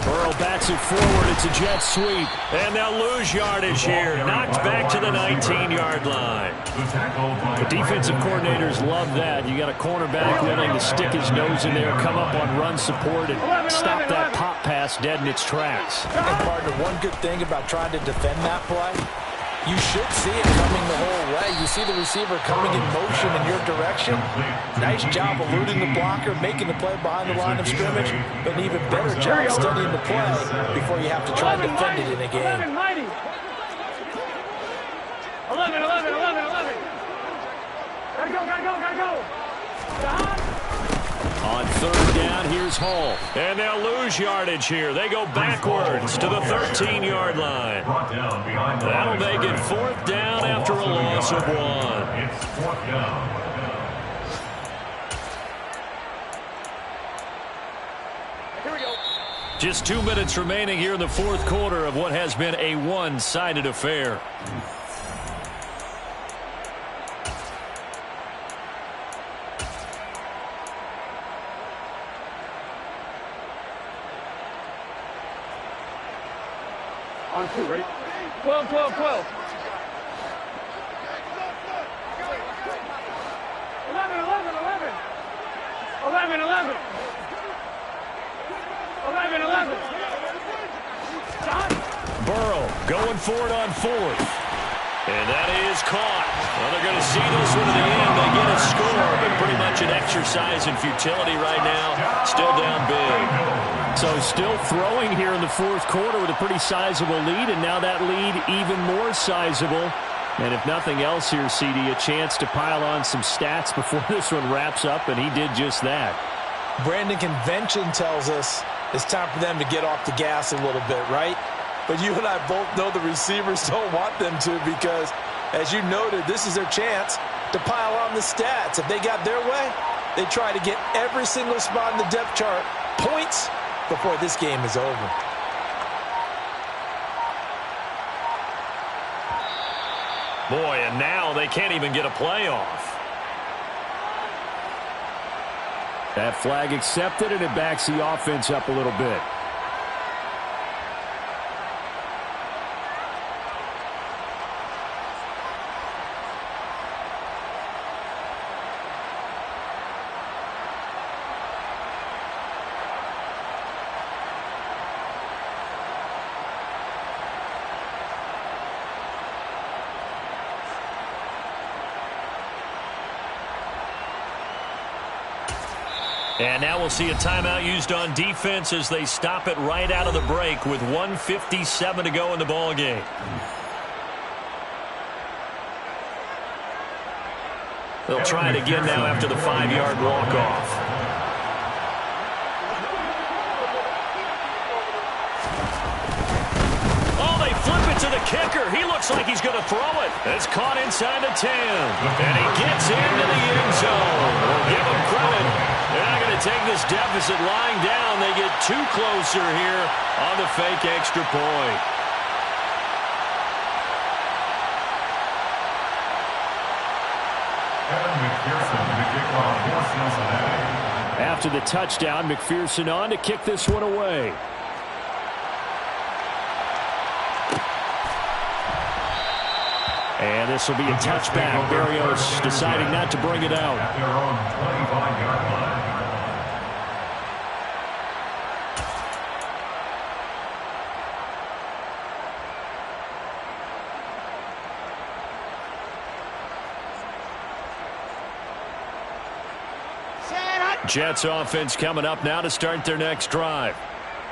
Burrow bats it forward. It's a jet sweep. And they'll lose yardage here. Knocked back to the 19-yard line. The defensive coordinators love that. You got a cornerback willing to stick his nose in there, come up on run support, and stop that pop pass dead in its tracks. And partner, one good thing about trying to defend that play, you should see it coming the whole way. You see the receiver coming in motion in your direction. Nice job eluding the blocker, making the play behind the line of scrimmage, but an even better job studying the play before you have to try and defend it in a game. 11 mighty. 11. Gotta go. On 3rd down, here's Hall. And they'll lose yardage here. They go backwards to the 13-yard line. That'll make it 4th down after a loss of 1. It's 4th down. Here we go. Just 2 minutes remaining here in the fourth quarter of what has been a one-sided affair. On two, ready? 12, 12, 12. 11, 11, 11. 11, 11. 11, 11. John? Burrow going for it on fourth. And that is caught. Well, they're going to see this one to the end. They get a score, but pretty much an exercise in futility right now. Still down big. So still throwing here in the fourth quarter with a pretty sizable lead, and now that lead even more sizable. And if nothing else here, CD, a chance to pile on some stats before this one wraps up, and he did just that. Brandon, convention tells us it's time for them to get off the gas a little bit, right? But you and I both know the receivers don't want them to because, as you noted, this is their chance to pile on the stats. If they got their way, they try to get every single spot in the depth chart points before this game is over. Boy, and now they can't even get a playoff. That flag accepted, and it backs the offense up a little bit. And now we'll see a timeout used on defense as they stop it right out of the break with 1:57 to go in the ballgame. They'll try it again now after the 5-yard walk-off. Oh, they flip it to the kicker. He looks like he's going to throw it. It's caught inside the 10. And he gets into the end zone. We'll give him credit. They're not going to take this deficit lying down. They get too closer here on the fake extra point. After the touchdown, McPherson on to kick this one away. And this will be a touchback. Berrios deciding not to bring it out. At their own 25-yard line. Jets offense coming up now to start their next drive.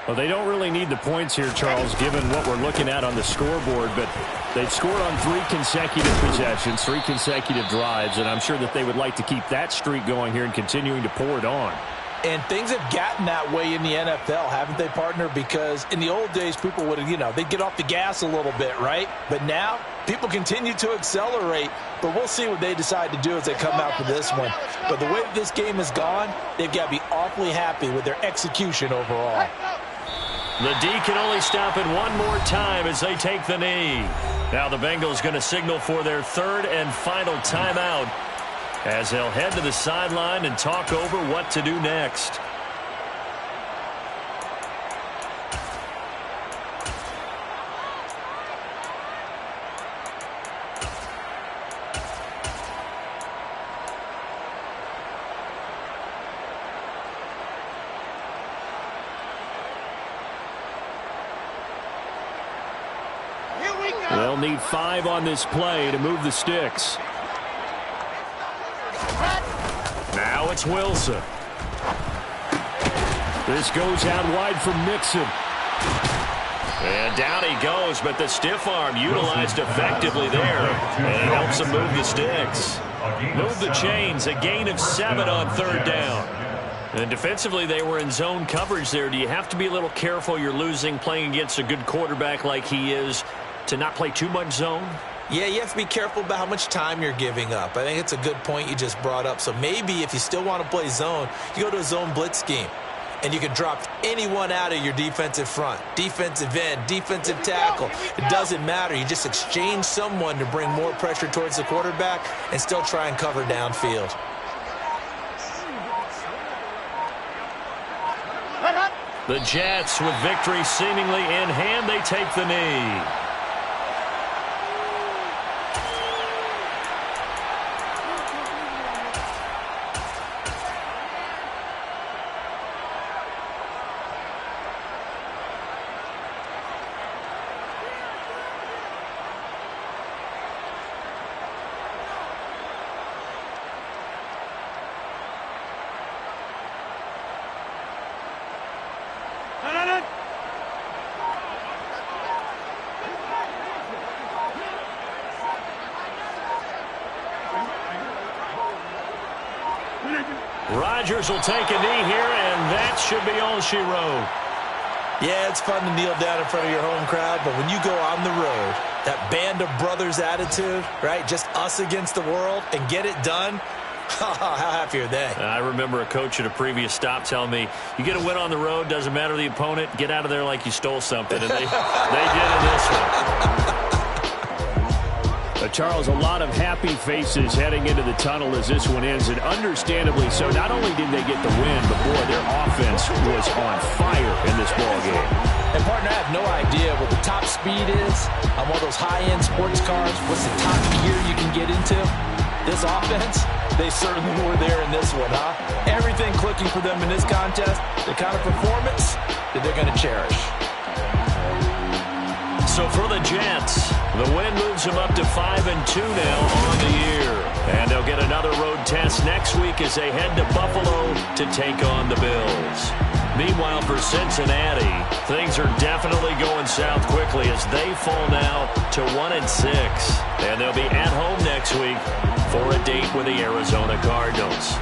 Well, they don't really need the points here, Charles, given what we're looking at on the scoreboard, but they've scored on 3 consecutive possessions, 3 consecutive drives, and I'm sure that they would like to keep that streak going here and continuing to pour it on. And things have gotten that way in the NFL, haven't they, partner? Because in the old days, people would have, they'd get off the gas a little bit, right? But now, people continue to accelerate. But we'll see what they decide to do as they come out for this one. But the way that this game has gone, they've got to be awfully happy with their execution overall. The D can only stop it one more time as they take the knee. Now the Bengals going to signal for their 3rd and final timeout as they'll head to the sideline and talk over what to do next. They'll need 5 on this play to move the sticks. Now it's Wilson. This goes out wide for Mixon. And down he goes, but the stiff arm utilized effectively there. And it helps him move the sticks. Move the chains, a gain of 7 on 3rd down. And defensively, they were in zone coverage there. Do you have to be a little careful? You're losing playing against a good quarterback like he is to not play too much zone? Yeah, you have to be careful about how much time you're giving up. I think it's a good point you just brought up. So maybe if you still want to play zone, you go to a zone blitz scheme. and you can drop anyone out of your defensive front. Defensive end, defensive tackle. It doesn't matter. You just exchange someone to bring more pressure towards the quarterback and still try and cover downfield. The Jets, with victory seemingly in hand, they take the knee. Rodgers will take a knee here, and that should be all she wrote. Yeah, it's fun to kneel down in front of your home crowd, but when you go on the road, that band of brothers attitude, right, just us against the world, and get it done, how happy are they? I remember a coach at a previous stop telling me, you get a win on the road, doesn't matter the opponent, get out of there like you stole something, and they did in this one. Charles, a lot of happy faces heading into the tunnel as this one ends, and understandably so. Not only did they get the win, but, boy, their offense was on fire in this ballgame. And, partner, I have no idea what the top speed is on one of those high-end sports cars. What's the top gear you can get into? This offense, they certainly were there in this one, huh? Everything clicking for them in this contest, the kind of performance that they're going to cherish. So for the Jets, the win moves them up to 5-2 now on the year. And they'll get another road test next week as they head to Buffalo to take on the Bills. Meanwhile, for Cincinnati, things are definitely going south quickly as they fall now to 1-6. And they'll be at home next week for a date with the Arizona Cardinals.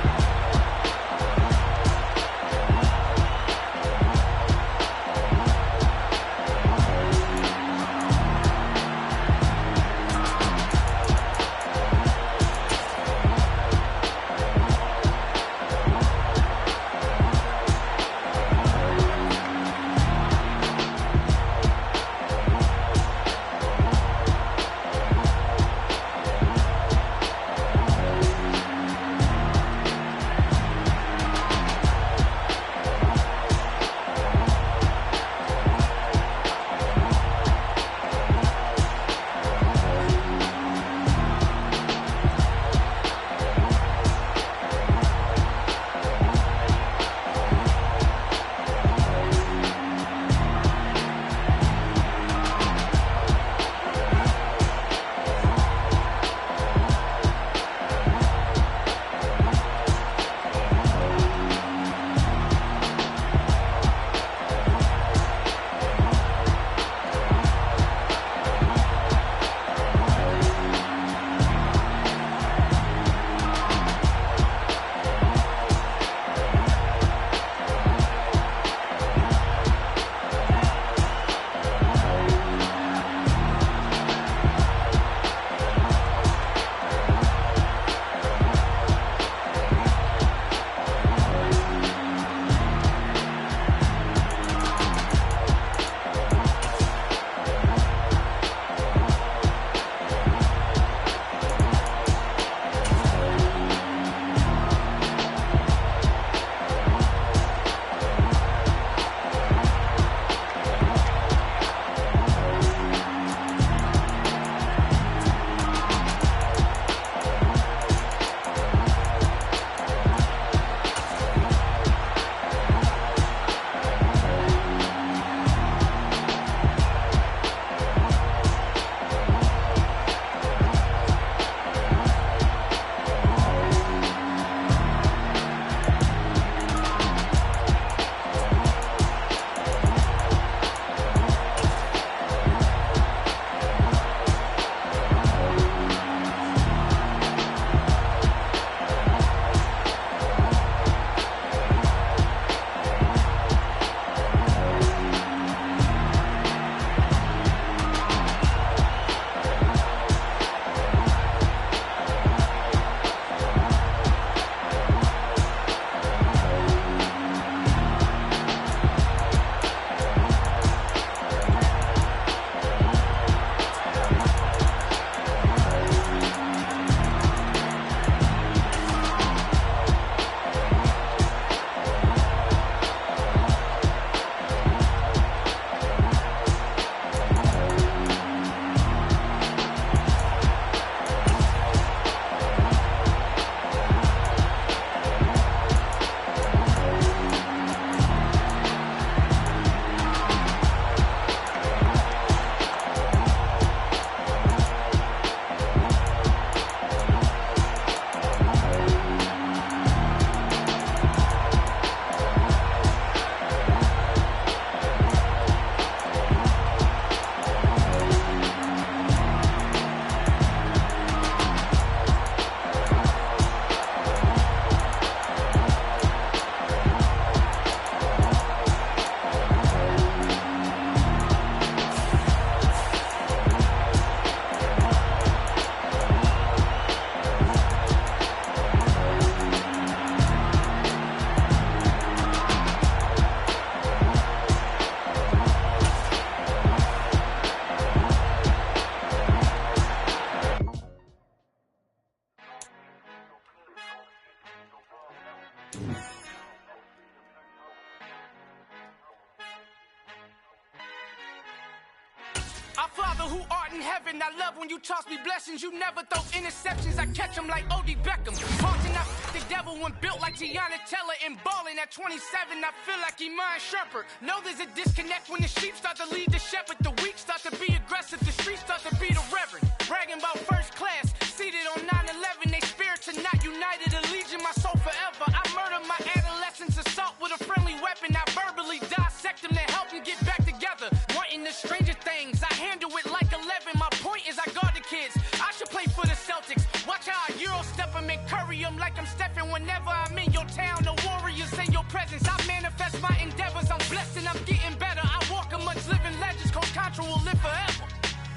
Father who art in heaven, I love when you toss me blessings. You never throw interceptions, I catch them like O.D. Beckham. Haunting, I the devil when built like Tiana Teller. And balling at 27, I feel like Iman Shumpert. Know there's a disconnect when the sheep start to lead the shepherd. The weak start to be aggressive, the streets start to be the reverend. Bragging about first class, seated on 9/11. They spirits are not united, a legion, my soul forever. I murder my adolescence, assault with a friendly weapon. I verbally dissect them to help them get back together. Wanting the stranger things, I handle it like 11. My point is I guard the kids. I should play for the Celtics. Watch how I Euro step them and curry them like I'm Stephen. Whenever I'm in your town, the Warriors in your presence. I manifest my endeavors. I'm blessed and I'm getting better. I walk amongst living legends. Coach Contra will live forever.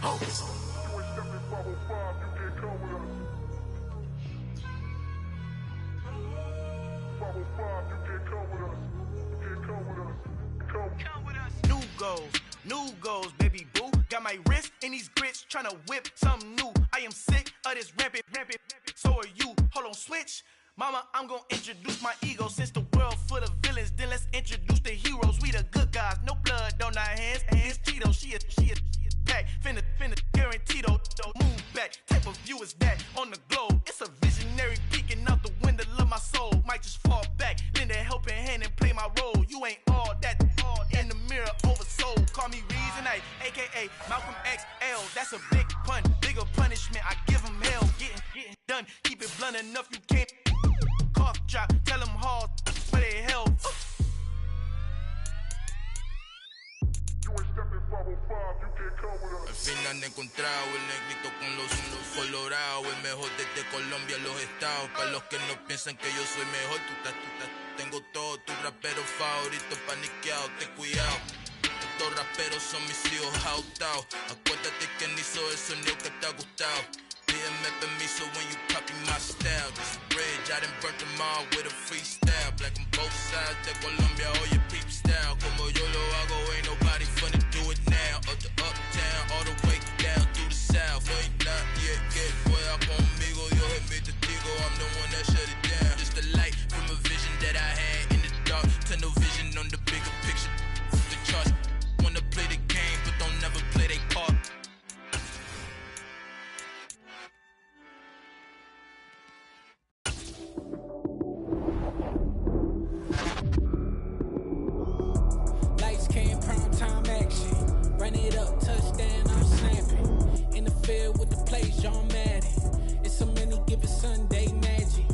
Oh. You ain't stepping 505, you can't come with us. 505, you can't come with us. You can't come with us. Come with us. New goals, baby boo. Got my wrist in these grits, tryna whip something new. I am sick of this rampant. So are you. Hold on, switch. Mama, I'm gonna introduce my ego. Since the world full of villains, then let's introduce the heroes. We the good guys, no blood on our hands. Hands Tito, she a pack. Finna guarantee though. Move back. Type of view is that on the globe? It's a visionary peeking out the window of my soul. Might just fall back, lend a helping hand and play my role. You ain't all that. In the mirror, oversold. Call me Reasonite, aka Malcolm XL. That's a big pun, bigger punishment. I give him hell. Getting done. Keep it blunt enough, you can't. Cough drop, tell them hard where they held. You ain't stepping 505, you can't come with us. Al fin han encontrado el negrito con los colorados, el mejor desde Colombia, los estados. Para los que no piensan que yo soy mejor, tengo todos tus raperos favoritos paniqueados, ten cuidado. Estos raperos son mis hijos jautados. Acuérdate que ni hizo el sonido que te ha gustado. Pídeme permiso when you copy my style. This bridge, I done burnt them all with a freestyle. Black on both sides de Colombia, oye peep style. Como yo lo hago, ain't nobody finna do it now. Up the uptown, all the way down through the south. No hay nadie que pueda conmigo, Dios es mi testigo. I'm the one that shut it down. Just the light from a vision that I had in the dark. Tunnel vision on the bigger picture. The charts wanna play the game, but don't never play their part. Run it up, touchdown, I'm snapping. In the field with the plays, John Madden. It's so many given Sunday magic.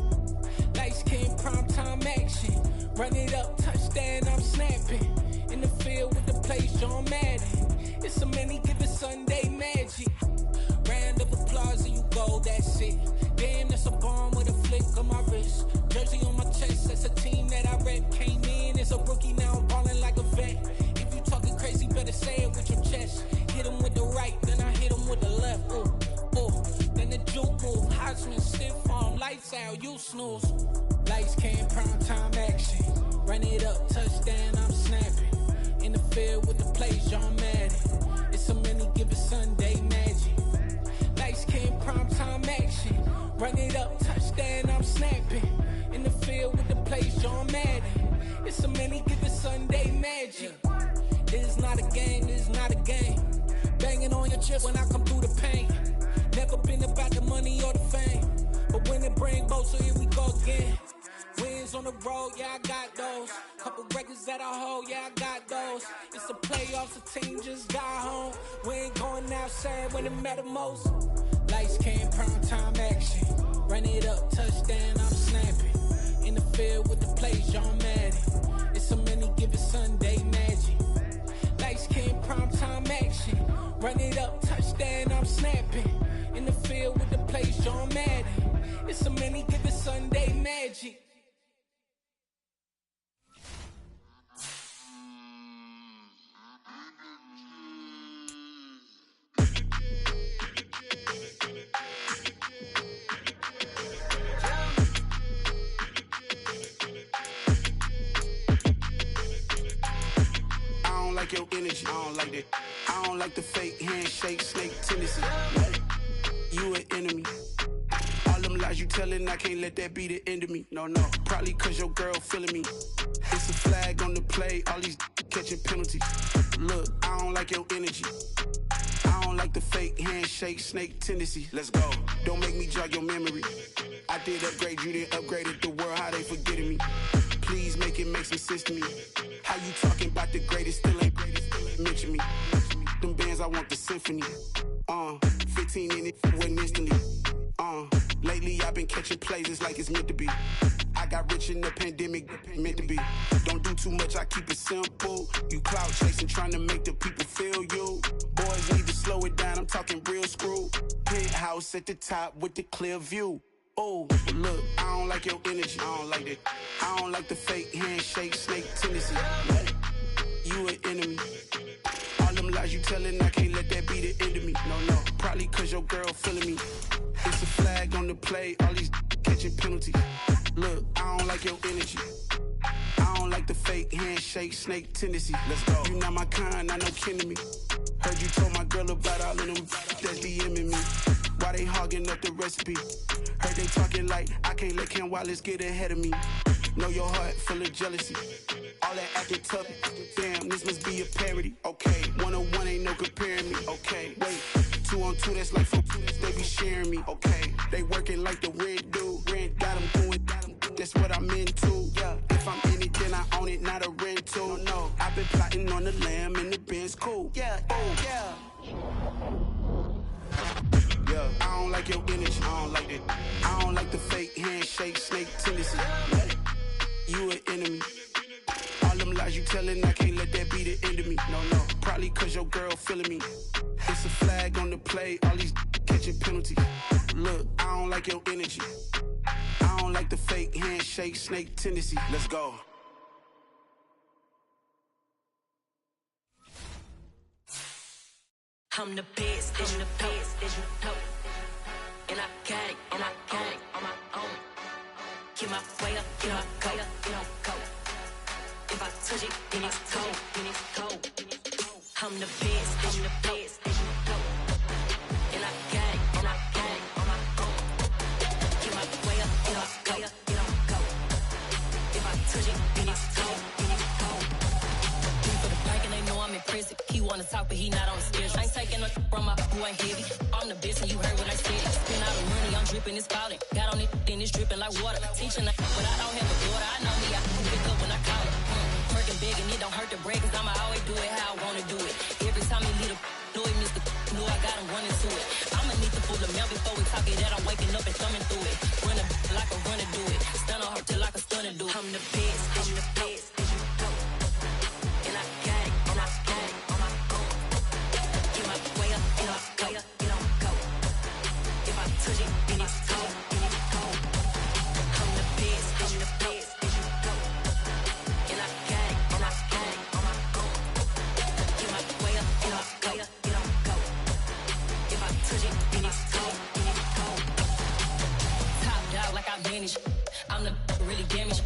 Lights came prime time action. Run it up, touchdown, I'm snapping. In the field with the plays, John Madden. It's so many given Sunday magic. Round of applause and you go, that's it. Damn, that's a bomb with a flick on my wrist. Jersey on my chest, that's a team that I rep. Came in as a rookie, now I'm ballin' like a vet. Talking crazy, better say it with your chest. Hit him with the right, then I hit him with the left. Then the juke move. Heisman, stiff arm, lights out, you snooze. Lights came, prime time action. Run it up, touchdown, I'm snapping. In the field with the plays, John Madden. It's so many given Sunday magic. Lights came, prime time action. Run it up, touchdown, I'm snapping. In the field with the plays, John Madden. It's so many given Sunday magic. This is not a game, this is not a game. Banging on your chest when I come through the pain. Never been about the money or the fame. But when it bring both, so here we go again. Wins on the road, yeah, I got those. Couple records that I hold, yeah, I got those. It's the playoffs, the team just got home. We ain't going outside when it matter most. Lights came, prime time action. Run it up, touchdown, I'm snapping. In the field with the plays, John Madden. It's so many given Sunday magic. Lights came, prime time action. Run it up, touchdown, I'm snapping. In the field with the plays, John Madden. It's so many given Sunday magic. Like your energy, I don't like that. I don't like the fake handshake, snake tendency. You an enemy. All them lies you telling, I can't let that be the end of me. No, probably cause your girl feeling me. It's a flag on the play, all these catching penalties. Look, I don't like your energy. I don't like the fake handshake, snake tendency. Let's go. Don't make me jog your memory. I did upgrade, you didn't upgrade it. The world, how they forgetting me. Please make it make some sense to me. How you talking about the greatest, still ain't mention me. Them bands, I want the symphony. 15 in it, wasn't instantly. Lately I've been catching plays, it's like it's meant to be. I got rich in the pandemic, meant to be. Don't do too much, I keep it simple. You clout chasing, trying to make the people feel you. Boys need to slow it down, I'm talking real screw. Penthouse at the top with the clear view. Oh, look, I don't like your energy, I don't like it. I don't like the fake handshake, snake tendency. You an enemy. All them lies you telling, I can't let that be the end of me. No, probably cause your girl feeling me. It's a flag on the play, all these catching penalties. Look, I don't like your energy. I don't like the fake handshake, snake tendency. Let's go. You not my kind, I know kin to me. Heard you told my girl about all of them that's DMing me. Why they hogging up the recipe? Heard they talking like I can't let Ken Wallace get ahead of me. Know your heart full of jealousy. All that acting tough, damn, this must be a parody. Okay, 1-on-1 ain't no comparing me. Okay, wait, 2-on-2, that's like 4, they be sharing me. Okay, they working like the red dude. Red got them doing, that's what I'm into. Yeah, if I'm in it, then I own it, not a rental. No, I've been plotting on the lamb and the Benz cool. Yeah, oh, yeah. Yeah, I don't like your energy, I don't like it. I don't like the fake handshake, snake tendency. You an enemy. All them lies you telling, I can't let that be the end of me. No, probably cause your girl feeling me. It's a flag on the play, all these catching penalties. Look, I don't like your energy. I don't like the fake handshake, snake tendency. Let's go. I'm the best, I'm the best, as you know. And I got it, on my own. Get my way up, get my go. If I touch it, then it's cold. I'm the best, as you know. And I got it, on my own. Get my way up, get my go. If I touch it, then it's cold. For the bank and they know I'm impressive. He wanna talk, but he not on the schedule. I ain't taking no from my who ain't heavy. I'm the best, and you heard what I said. Spend all the money, I'm dripping, it's falling. Got on it, then it's dripping like water. Teaching that, but I don't have a daughter. I know me, I can pick up when I call it. Working big, and it don't hurt to break, cause I'ma always do it how I wanna do it. Every time he lead a know he missed the know I got him running to it. I'ma need the full amount before we talk it that I'm waking up and thumbing through it. Run a like a runner do it. Stun on her till like a stunner do it. I'm the best, I'm the best, as you know. And I got it, on my own. Get my way up, get my go. If I touch it, then it's cold. I'm the best, I'm the best, as you know. And I got it, on my own. Get my way up, get my go. If I touch it, then it's cold. Top dog like I manage. I'm the really damaged.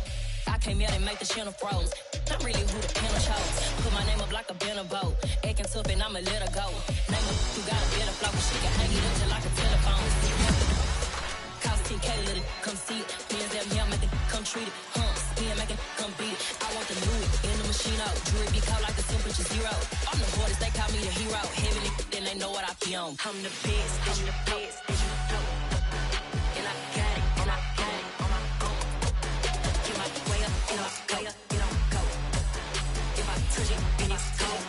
I came out and make the channel froze. I'm really who the panel chose. Put my name up like a banner boat. Acting tough and I'ma let her go. Name her who got a better flow. She can hang it up just like a telephone. Cost 10K, let it come see it. Hands at me, I make it come treat it. Spin, make it come beat it. I want the Louis in the machine out. Jewelry be cold like the temperature 0. I'm the hardest, they call me the hero. Heavy, then they know what I be on. I'm the best, as you know. And I got it, on my own. Get my way up, get my go. If I touch it, then it's cold.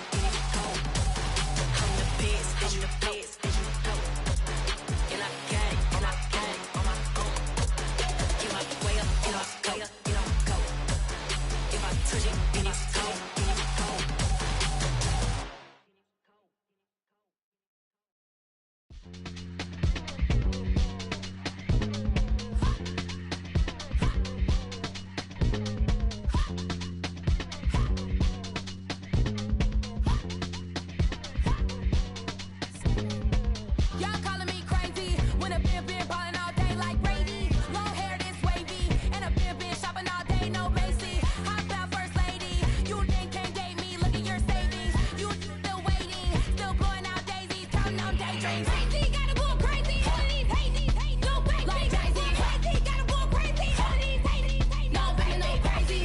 I'm the best, as you know. And I got it, on my own. Get my way up, get my go. If I touch it, then it's cold. Y'all calling me crazy when a been ballin' all day like Brady. Long hair this wavy, and a been shopping all day, no Macy. Hop out first lady, you think can't date me? Look at your savings, you still waiting, still blowing out daisies, counting on daydreams. Crazy, gotta go crazy. All of these hate, no baby. Like Jay-Z, crazy, gotta go crazy. All of these hate, no baby, no crazy. None of these crazy.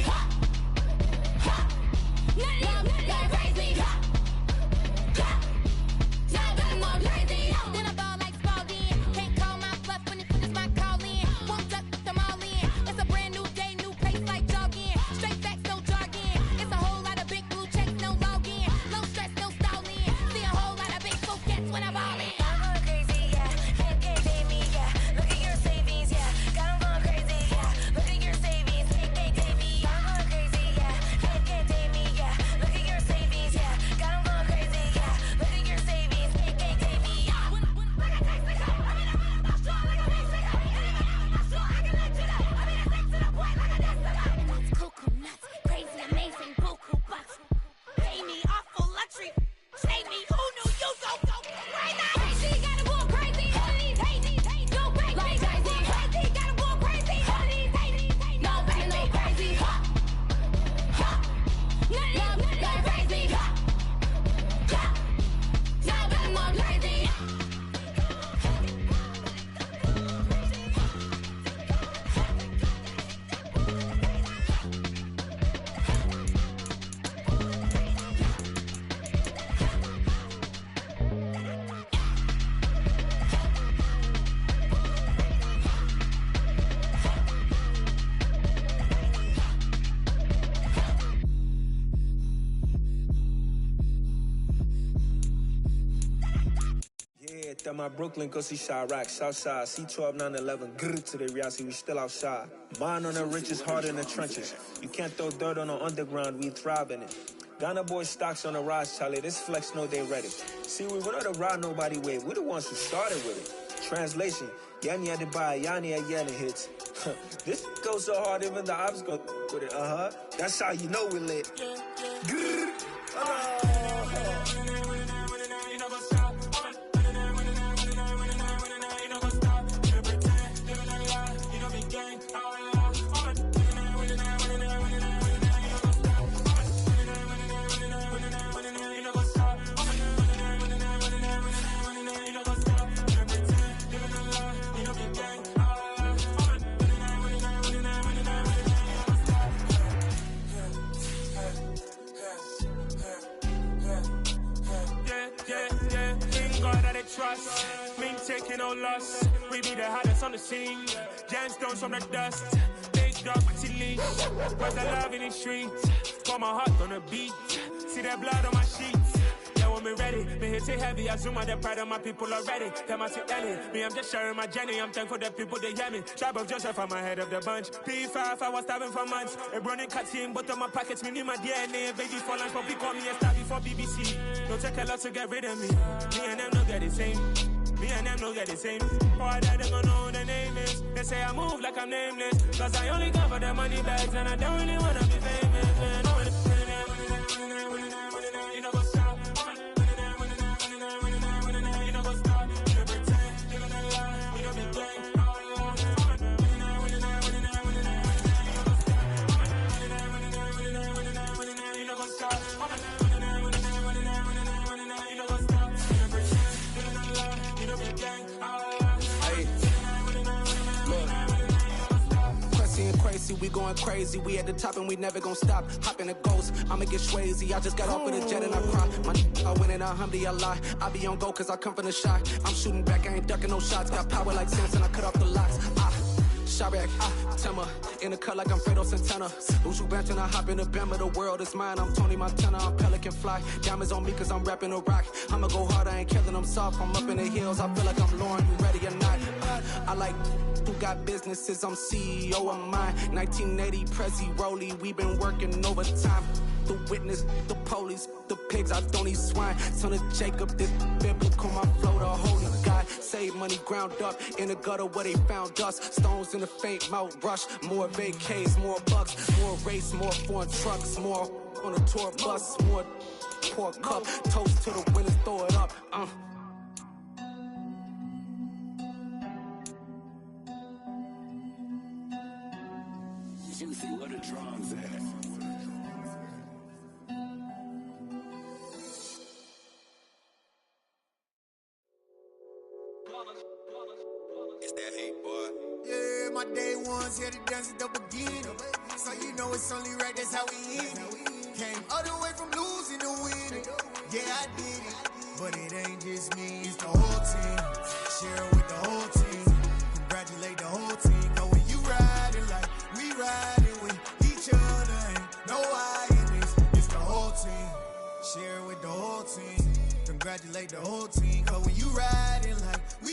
That my Brooklyn go see Chirac, Southside, C12, 911, grrr to the reality, we still outside. Mine on the richest, heart in the trenches. You can't throw dirt on the underground, we thrive in it. Ghana boy stocks on the rise, Charlie, this flex know they ready. See, we were not to ride nobody with, we the ones who started with it. Translation, Yanni had to buy, Yanni at yelling hits. This goes so hard, even the ops go with it, That's how you know we lit. Grrr. Trust, mean taking no loss. We be the hottest on the scene. Gemstones from the dust. Big dog, pretty leash. Where's the love in the streets? Pour my heart on the beat. See that blood on my sheets. Yeah, when me ready, me hit it heavy. I zoom out the pride of my people already. Them I see Ellie. Me, I'm just sharing my journey. I'm thankful that people they hear me. Tribe of Joseph, I'm ahead of the bunch. P5, I was starving for months. A running cuts in, but on my pockets, me need my DNA. Baby for lunch, but we call me a star before BBC. Don't take a lot to get rid of me. Me and them no get the same. Me and them no get the same. Boy, that they gonna know who the name is. They say I move like I'm nameless. Cause I only cover the money bags and I don't really wanna be famous, man. You know what's up? You know what's up? You pretend, living a lie. You know be gang. You know what's up? Crazy, we going crazy. We at the top and we never gonna stop. Hop in a ghost, I'ma get swayzy. I just got off with a jet and I cry. I win in a Humvee, I lie. I be on go cause I come from the shot. I'm shooting back, I ain't ducking no shots. Got power like Samson, I cut off the locks. Chirac, Tema, in the cut like I'm Fredo Santana. Lose you Banton, I hop in the Bama, the world is mine. I'm Tony Montana, I'm Pelican Fly. Diamonds on me cause I'm rapping a rock. I'ma go hard, I ain't killing them soft. I'm up in the hills, I feel like I'm Lauren, you ready or not? I like who got businesses, I'm CEO of mine. 1980, Prezi, Rolly, we been working overtime. The witness, the police, the pigs, I don't eat swine. Son of Jacob, this biblical, my flow, the holy God. Save money ground up in the gutter where they found us. Stones in the faint mouth rush. More vacays, more bucks, more race, more foreign trucks, more on a tour bus, more pour cup. Toast to the winners, throw it up. Juicy, where the drums at? It's that hate, boy. Yeah, my day ones here to dance at the beginning. So you know it's only right, that's how we end it. Came all the way from losing to winning. Yeah, I did it. But it ain't just me, it's the whole team. Share it with the whole team. Congratulate the whole team. Cause when you riding like we riding with each other, ain't no I in this. It's the whole team. Share it with the whole team. Congratulate the whole team. Cause when you riding like we